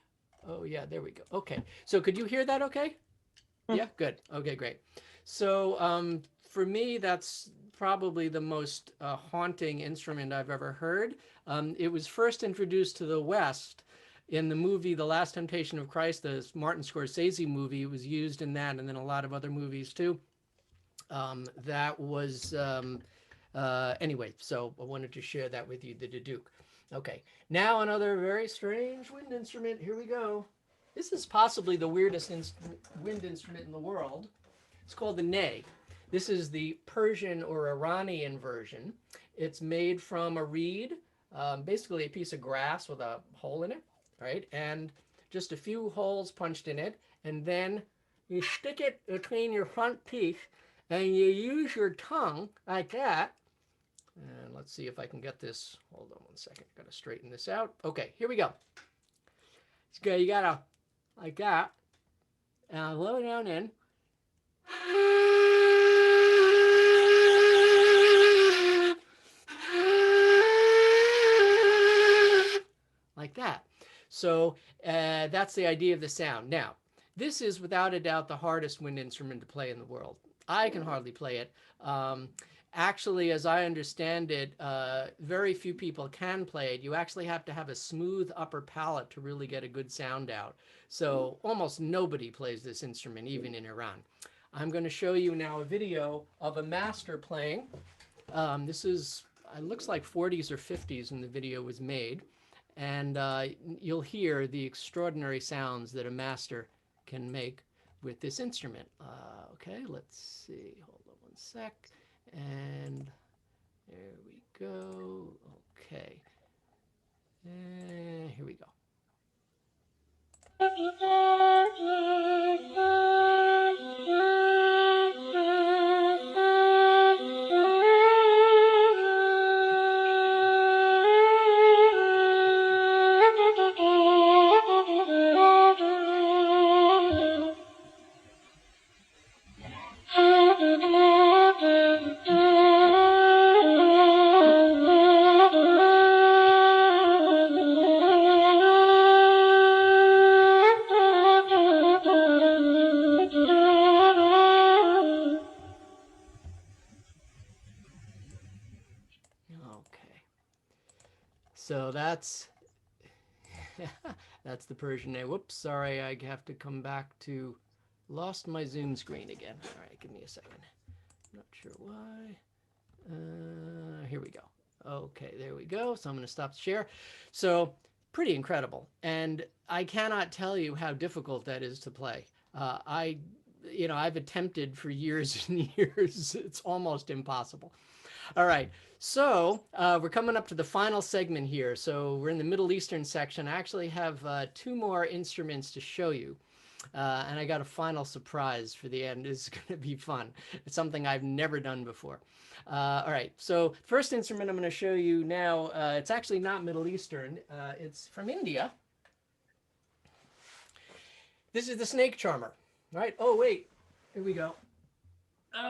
[SPEAKER 1] Oh yeah, there we go. Okay, so could you hear that okay? Yeah, good. Okay, great. So for me, that's probably the most haunting instrument I've ever heard. It was first introduced to the West in the movie The Last Temptation of Christ, the Martin Scorsese movie. It was used in that, and then a lot of other movies too. That was, anyway, so I wanted to share that with you, the duduk. Okay, now another very strange wind instrument. Here we go. This is possibly the weirdest wind instrument in the world. It's called the ney. This is the Persian or Iranian version. It's made from a reed, basically a piece of grass with a hole in it, right? And just a few holes punched in it. And then you stick it between your front teeth and you use your tongue like that. And let's see if I can get this. Hold on one second. Got to straighten this out. Okay, here we go. So you gotta, like that. And I'll lower down in. Like that. So that's the idea of the sound. Now, this is without a doubt the hardest wind instrument to play in the world. I can hardly play it. Actually, as I understand it, very few people can play it. You actually have to have a smooth upper palate to really get a good sound out. So almost nobody plays this instrument, even in Iran. I'm going to show you now a video of a master playing. This is, it looks like 40s or 50s when the video was made. And you'll hear the extraordinary sounds that a master can make with this instrument. Okay, let's see. Hold on one sec. And there we go. Okay. And here we go. So that's that's the Persian name. Whoops, sorry, I have to come back to, lost my Zoom screen again. All right, give me a second. Not sure why. Here we go. Okay, there we go. So I'm going to stop the share. So pretty incredible. And I cannot tell you how difficult that is to play. I've attempted for years and years. It's almost impossible. All right, so we're coming up to the final segment here. So we're in the Middle Eastern section. I actually have 2 more instruments to show you. And I got a final surprise for the end. It's going to be fun. It's something I've never done before. All right, so first instrument I'm going to show you now, it's actually not Middle Eastern. It's from India. This is the snake charmer, right? Oh, wait, here we go.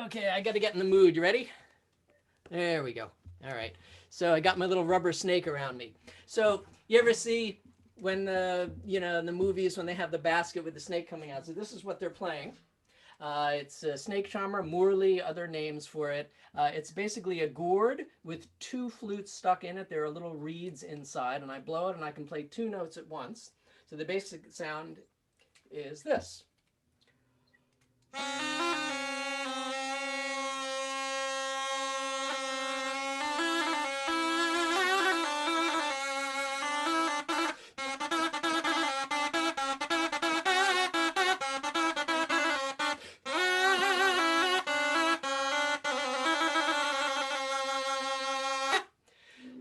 [SPEAKER 1] Okay, I got to get in the mood. You ready? There we go. All right. So I got my little rubber snake around me. So you ever see when in the movies when they have the basket with the snake coming out? So this is what they're playing. It's a snake charmer, Murli, other names for it. It's basically a gourd with 2 flutes stuck in it. There are little reeds inside, and I blow it, and I can play 2 notes at once. So the basic sound is this.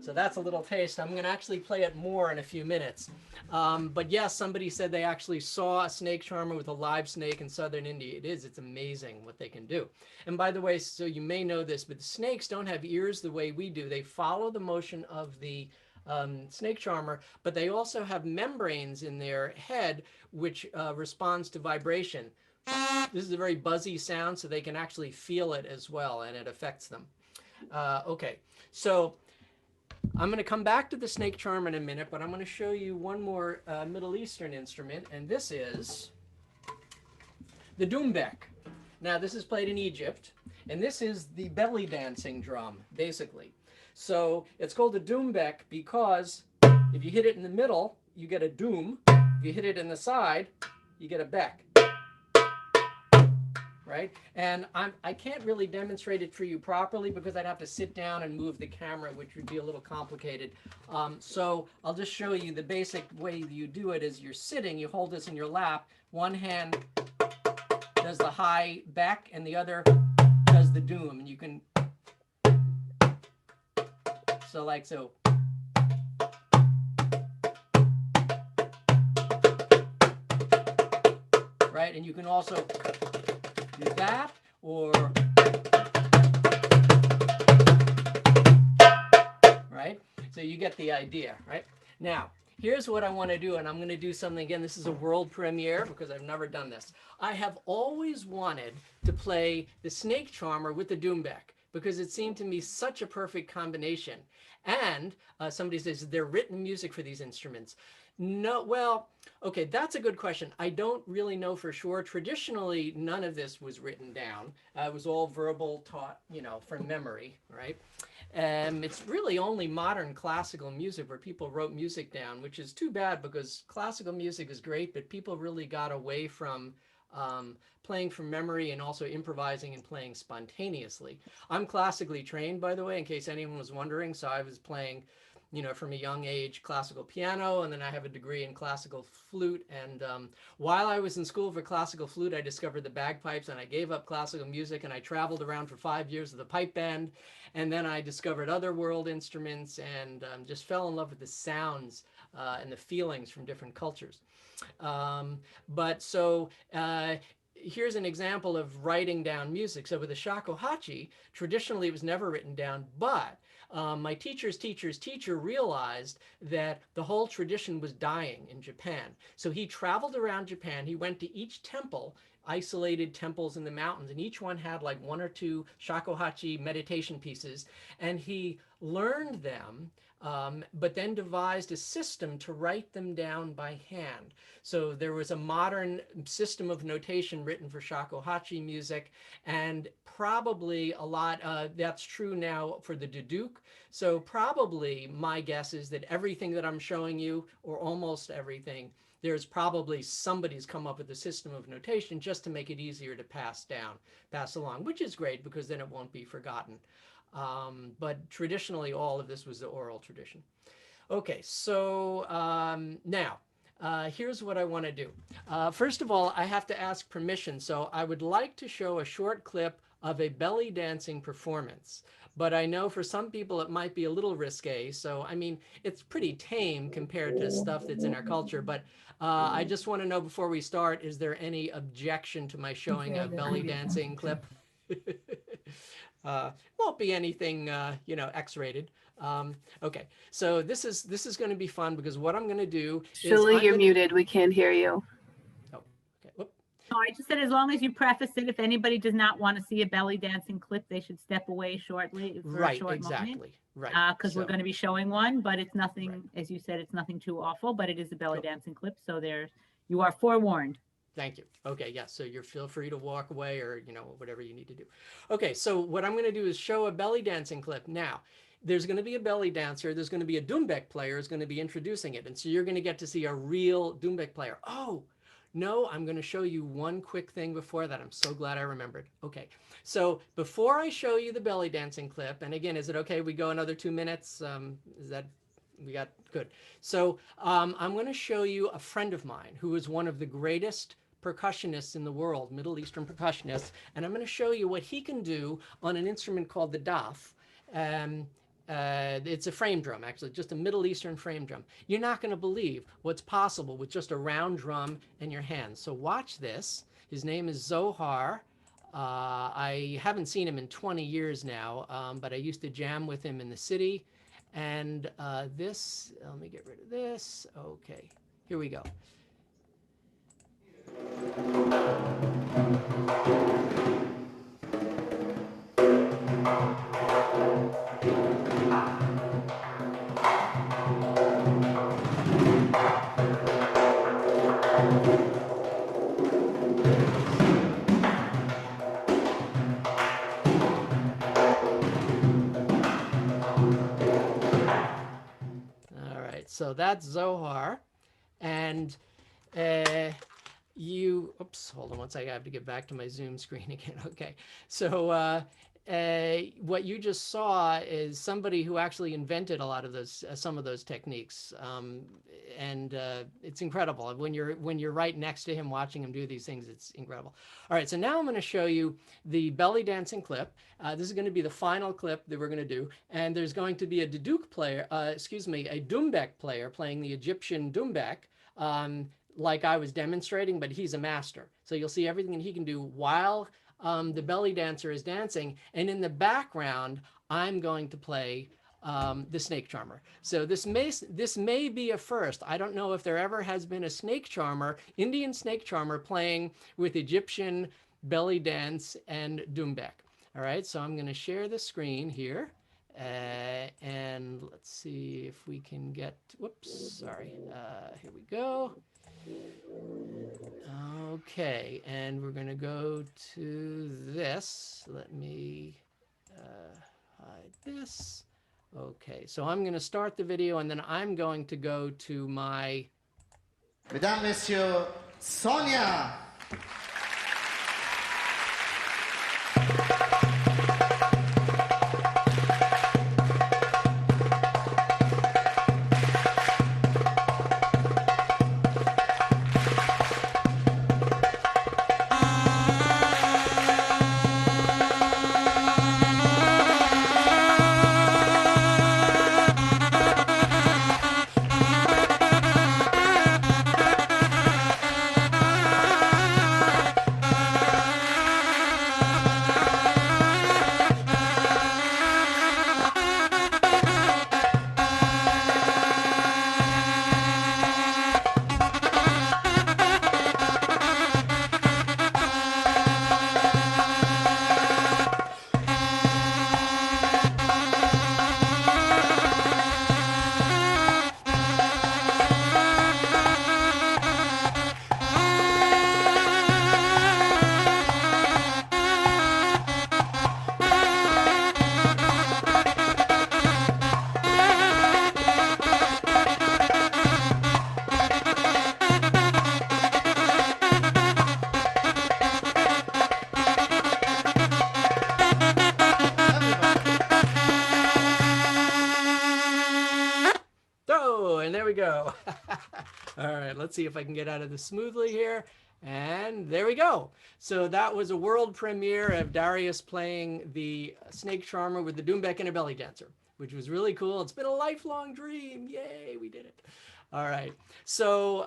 [SPEAKER 1] So that's a little taste. I'm going to actually play it more in a few minutes. But yes, somebody said they actually saw a snake charmer with a live snake in southern India. It's amazing what they can do. And by the way, so you may know this, but the snakes don't have ears the way we do. They follow the motion of the snake charmer, but they also have membranes in their head which responds to vibration. This is a very buzzy sound, so they can actually feel it as well, and it affects them. Okay, so I'm going to come back to the snake charmer in a minute, but I'm going to show you one more Middle Eastern instrument, and this is the doumbek. Now, this is played in Egypt, and this is the belly dancing drum, basically. So it's called a doumbek because if you hit it in the middle, you get a doom. If you hit it in the side, you get a beck. Right? And I can't really demonstrate it for you properly because I'd have to sit down and move the camera, which would be a little complicated. So I'll just show you the basic way you do it is you're sitting, you hold this in your lap, one hand does the high beck and the other does the doom. And you can, so like so. Right? And you can also do that, or So you get the idea, right? Now, here's what I want to do, and I'm going to do something again. This is a world premiere because I've never done this. I have always wanted to play the snake charmer with the doumbek because it seemed to me such a perfect combination. And somebody says they're written music for these instruments. No, well, okay, that's a good question. I don't really know for sure. Traditionally, none of this was written down. It was all verbal, taught, from memory, right? It's really only modern classical music where people wrote music down, which is too bad because classical music is great, but people really got away from playing from memory and also improvising and playing spontaneously. I'm classically trained, by the way, in case anyone was wondering. So I was playing, from a young age, classical piano, and then I have a degree in classical flute. And while I was in school for classical flute, I discovered the bagpipes, and I gave up classical music, and I traveled around for 5 years with a pipe band. And then I discovered other world instruments and just fell in love with the sounds and the feelings from different cultures. Here's an example of writing down music. So with the shakuhachi, traditionally it was never written down, but my teacher's teacher's teacher realized that the whole tradition was dying in Japan. So he traveled around Japan. He went to each temple, isolated temples in the mountains, and each one had like 1 or 2 shakuhachi meditation pieces, and he learned them, but then devised a system to write them down by hand. So there was a modern system of notation written for shakuhachi music, and probably a lot, that's true now for the duduk. So probably my guess is that everything that I'm showing you, or almost everything, there's probably somebody's come up with a system of notation just to make it easier to pass along, which is great because then it won't be forgotten. But traditionally, all of this was the oral tradition. Okay, so now, here's what I want to do. First of all, I have to ask permission. So I would like to show a short clip of a belly dancing performance. But I know for some people it might be a little risque. So, I mean, it's pretty tame compared to stuff that's in our culture. But I just want to know before we start, is there any objection to my showing a belly dancing clip? Won't be anything, X-rated. Okay, so this is going to be fun because what I'm going to do is
[SPEAKER 3] Julie, you're muted. We can't hear you.
[SPEAKER 1] Oh, okay. Whoop.
[SPEAKER 2] No, I just said as long as you preface it, if anybody does not want to see a belly dancing clip, they should step away shortly for a short moment.
[SPEAKER 1] Right.
[SPEAKER 2] Because we're going to be showing one, but it's nothing, as you said, it's nothing too awful, but it is a belly dancing clip. So you are forewarned.
[SPEAKER 1] Thank you. Okay, yes. So you're feel free to walk away or, whatever you need to do. Okay, so what I'm going to do is show a belly dancing clip. Now, there's going to be a belly dancer. There's going to be a doumbek player who's going to be introducing it. And so you're going to get to see a real doumbek player. Oh, no, I'm going to show you one quick thing before that. I'm so glad I remembered. Okay, so before I show you the belly dancing clip, and again, is it okay we go another 2 minutes? Is that, we got, good. So I'm going to show you a friend of mine who is one of the greatest percussionists in the world, Middle Eastern percussionists, and I'm going to show you what he can do on an instrument called the daf. It's a frame drum, actually, just a Middle Eastern frame drum. You're not going to believe what's possible with just a round drum and your hands. So watch this. His name is Zohar. I haven't seen him in 20 years now, but I used to jam with him in the city. And let me get rid of this. Okay, here we go. All right, so that's Zohar. And oops, hold on one second. I have to get back to my Zoom screen again. Okay, so what you just saw is somebody who actually invented a lot of those, some of those techniques, and it's incredible. When you're right next to him, watching him do these things, it's incredible. All right, so now I'm going to show you the belly dancing clip. This is going to be the final clip that we're going to do, and there's going to be a duduk player, a doumbek player playing the Egyptian doumbek. Like I was demonstrating, but he's a master. So you'll see everything he can do while the belly dancer is dancing. And in the background, I'm going to play the snake charmer. So this may be a first. I don't know if there ever has been a snake charmer, Indian snake charmer, playing with Egyptian belly dance and doumbek. All right, so I'm going to share the screen here. And let's see if we can get, whoops, sorry. Here we go. Okay, and we're going to go to this. Let me hide this. Okay, so I'm going to start the video, and then I'm going to go to my...
[SPEAKER 6] Mesdames, Messieurs, Sonia!
[SPEAKER 1] Oh, and there we go. All right, let's see if I can get out of this smoothly here. And there we go. So that was a world premiere of Darius playing the snake charmer with the doumbek and a belly dancer, which was really cool. It's been a lifelong dream. Yay, we did it. All right, so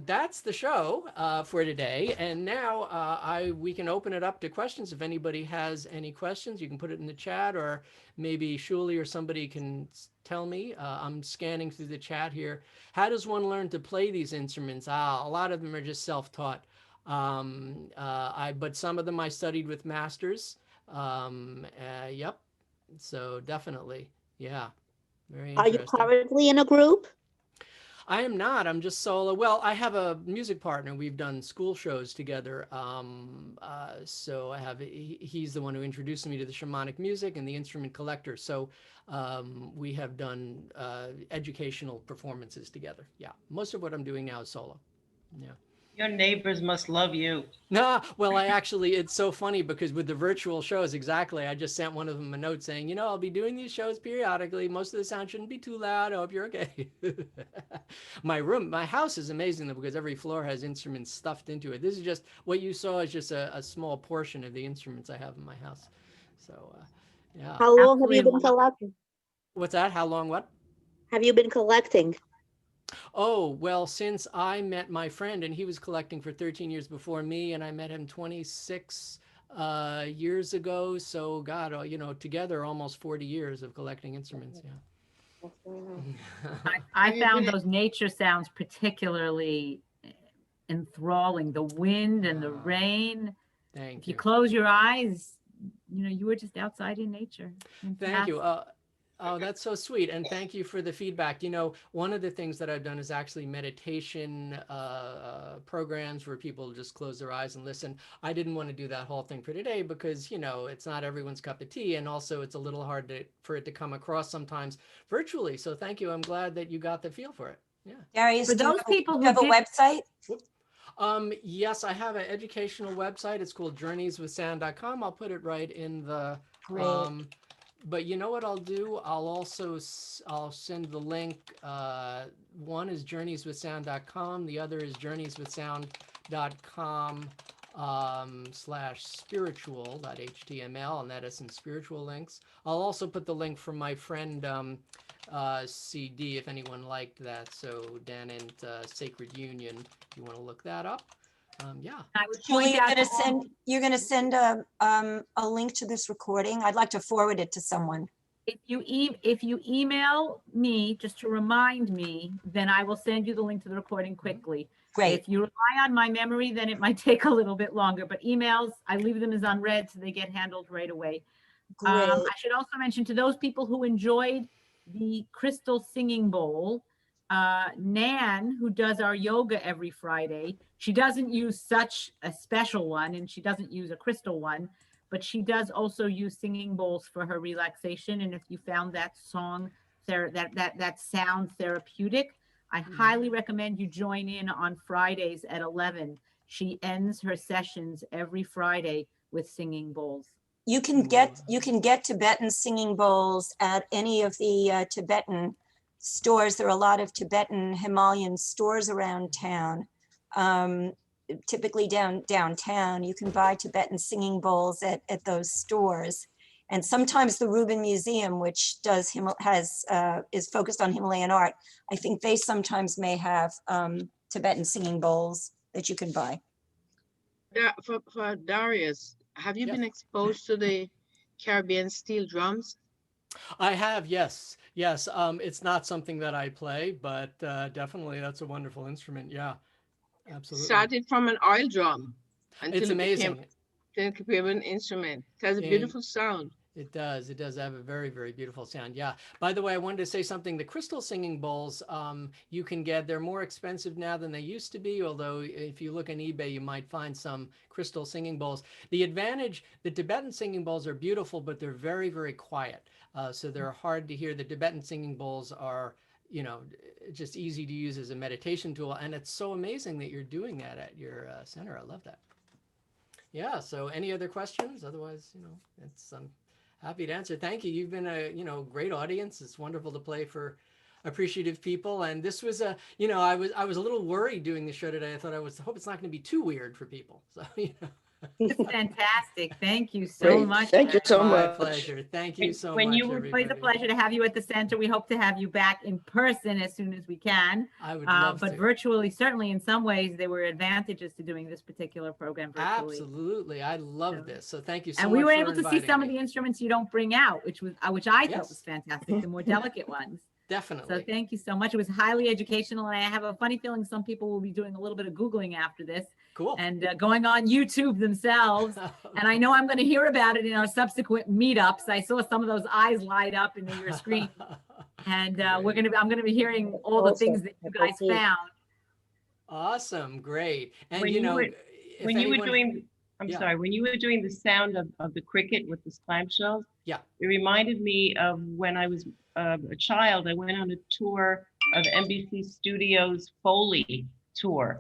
[SPEAKER 1] that's the show for today. And now we can open it up to questions. If anybody has any questions, you can put it in the chat, or maybe Shuli or somebody can tell me. I'm scanning through the chat here. How does one learn to play these instruments? A lot of them are just self-taught. But some of them I studied with masters. Yep, so definitely, yeah, very interesting.
[SPEAKER 7] Are you currently in a group?
[SPEAKER 1] I am not. I'm just solo. Well, I have a music partner. We've done school shows together. So I have. He's the one who introduced me to the shamanic music and the instrument collector. So we have done educational performances together. Yeah, most of what I'm doing now is solo. Yeah.
[SPEAKER 8] Your neighbors must love you.
[SPEAKER 1] Nah, well, it's so funny because with the virtual shows, exactly, I just sent one of them a note saying, I'll be doing these shows periodically. Most of the sound shouldn't be too loud. I hope you're okay. My house is amazing though, because every floor has instruments stuffed into it. This is just, what you saw is just a small portion of the instruments I have in my house. So, yeah.
[SPEAKER 7] How long have you been collecting?
[SPEAKER 1] What's that? How long what?
[SPEAKER 7] Have you been collecting?
[SPEAKER 1] Oh, well, since I met my friend, and he was collecting for 13 years before me, and I met him 26 years ago. So, God, together almost 40 years of collecting instruments. Yeah.
[SPEAKER 2] I found those nature sounds particularly enthralling. The wind and the rain.
[SPEAKER 1] Thank
[SPEAKER 2] If
[SPEAKER 1] you.
[SPEAKER 2] you close your eyes, you were just outside in nature.
[SPEAKER 1] Thank you. Oh, that's so sweet. And thank you for the feedback. One of the things that I've done is actually meditation programs where people just close their eyes and listen. I didn't want to do that whole thing for today because, it's not everyone's cup of tea. And also it's a little hard for it to come across sometimes virtually. So thank you. I'm glad that you got the feel for it. Yeah.
[SPEAKER 9] Darius,
[SPEAKER 2] For those people who
[SPEAKER 9] have a website?
[SPEAKER 1] Yes, I have an educational website. It's called journeyswithsound.com. I'll put it right in the... But you know what I'll do? I'll send the link. One is journeyswithsound.com. The other is journeyswithsound.com /spiritual.html, and that has some spiritual links. I'll also put the link from my friend CD if anyone liked that. So Dan and Sacred Union, if you want to look that up. Yeah.
[SPEAKER 2] I would
[SPEAKER 9] Julie,
[SPEAKER 2] point out
[SPEAKER 9] you're gonna send a link to this recording. I'd like to forward it to someone.
[SPEAKER 2] If you email me just to remind me, then I will send you the link to the recording quickly.
[SPEAKER 9] Great.
[SPEAKER 2] If you rely on my memory, then it might take a little bit longer, but emails, I leave them as unread so they get handled right away.
[SPEAKER 9] Great.
[SPEAKER 2] I should also mention to those people who enjoyed the Crystal Singing Bowl, Nan, who does our yoga every Friday, she doesn't use such a special one and she doesn't use a crystal one, but she does also use singing bowls for her relaxation. And if you found that song, that sound therapeutic, I highly recommend you join in on Fridays at 11. She ends her sessions every Friday with singing bowls.
[SPEAKER 9] You can get Tibetan singing bowls at any of the Tibetan stores. There are a lot of Tibetan Himalayan stores around town. Typically downtown, you can buy Tibetan singing bowls at those stores. And sometimes the Rubin Museum, which is focused on Himalayan art, I think they sometimes may have Tibetan singing bowls that you can buy.
[SPEAKER 10] For Darius, have you been exposed to the Caribbean steel drums?
[SPEAKER 1] I have, yes. It's not something that I play, but definitely that's a wonderful instrument. Yeah, absolutely.
[SPEAKER 10] Started from an oil drum.
[SPEAKER 1] It's amazing.
[SPEAKER 10] It became an instrument. It has a beautiful sound.
[SPEAKER 1] It does. It does have a very, very beautiful sound. Yeah. By the way, I wanted to say something. The crystal singing bowls, you can get, they're more expensive now than they used to be. Although if you look on eBay, you might find some crystal singing bowls. The advantage, the Tibetan singing bowls are beautiful, but they're very, very quiet. So they're hard to hear. The Tibetan singing bowls are, you know, just easy to use as a meditation tool. And it's so amazing that you're doing that at your center. I love that. Yeah. So any other questions? Otherwise, you know, it's, happy to answer. Thank you. You've been a, great audience. It's wonderful to play for appreciative people. And this was a, I was a little worried doing the show today. I thought I hope it's not going to be too weird for people. So,
[SPEAKER 2] It's fantastic. Thank you so much.
[SPEAKER 11] Thank you so much.
[SPEAKER 1] My pleasure. Thank you so
[SPEAKER 2] much.
[SPEAKER 1] Everybody.
[SPEAKER 2] It's a pleasure to have you at the center. We hope to have you back in person as soon as we can.
[SPEAKER 1] I would love
[SPEAKER 2] but
[SPEAKER 1] to.
[SPEAKER 2] Virtually, certainly in some ways, there were advantages to doing this particular program virtually.
[SPEAKER 1] Absolutely. I love this. So thank you so much.
[SPEAKER 2] And we were able to see
[SPEAKER 1] inviting
[SPEAKER 2] some
[SPEAKER 1] me.
[SPEAKER 2] of the instruments you don't bring out, which I thought was fantastic, the more delicate ones.
[SPEAKER 1] Definitely.
[SPEAKER 2] So thank you so much. It was highly educational, and I have a funny feeling some people will be doing a little bit of Googling after this.
[SPEAKER 1] Cool.
[SPEAKER 2] And going on YouTube themselves. And I know I'm going to hear about it in our subsequent meetups. I saw some of those eyes light up in your screen. And I'm going to be hearing all the things that you guys found.
[SPEAKER 1] Awesome. Great. And
[SPEAKER 8] when you were doing the sound of the cricket with the clamshells, it reminded me of when I was a child. I went on a tour of NBC Studios Foley tour,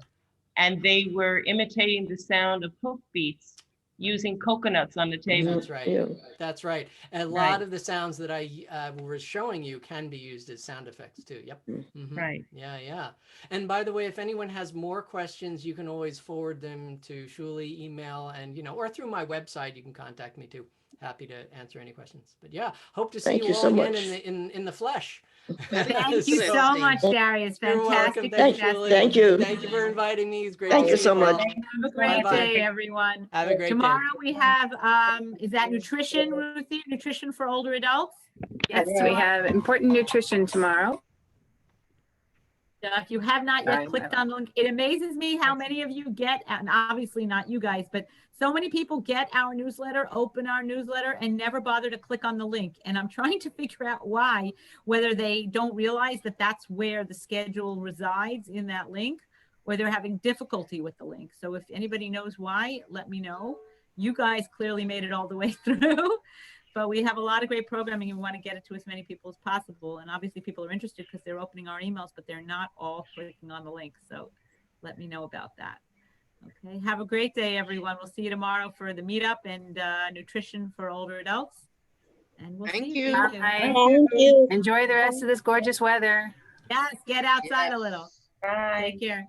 [SPEAKER 8] and they were imitating the sound of hoofbeats using coconuts on the table.
[SPEAKER 1] That's right. Yeah. That's right. A lot of the sounds that I was showing you can be used as sound effects too. Yep. Mm-hmm.
[SPEAKER 8] Right.
[SPEAKER 1] Yeah. And by the way, if anyone has more questions, you can always forward them to Shuli, email, and or through my website, you can contact me too. Happy to answer any questions. But yeah, hope to see you all again in the flesh.
[SPEAKER 2] Thank you so much, Darius. Fantastic.
[SPEAKER 11] Thank you.
[SPEAKER 1] Thank you for inviting me. It's great.
[SPEAKER 11] Thank you so much.
[SPEAKER 2] Have a great day, everyone.
[SPEAKER 1] Have a great
[SPEAKER 2] Tomorrow
[SPEAKER 1] day.
[SPEAKER 2] we have, is that nutrition, Ruthie? Nutrition for older adults?
[SPEAKER 3] Yes, we have important nutrition tomorrow.
[SPEAKER 2] If you have not yet clicked on the link, it amazes me how many of you get, and obviously not you guys, but so many people get our newsletter, open our newsletter, and never bother to click on the link. And I'm trying to figure out why, whether they don't realize that that's where the schedule resides in that link, or they're having difficulty with the link. So if anybody knows why, let me know. You guys clearly made it all the way through. But we have a lot of great programming and we want to get it to as many people as possible. And obviously people are interested because they're opening our emails, but they're not all clicking on the link. So let me know about that. Okay. Have a great day, everyone. We'll see you tomorrow for the meetup and nutrition for older adults. And we'll see you.
[SPEAKER 3] Thank you. Enjoy the rest of this gorgeous weather.
[SPEAKER 2] Yes. Get outside a little.
[SPEAKER 8] Bye.
[SPEAKER 2] Take care.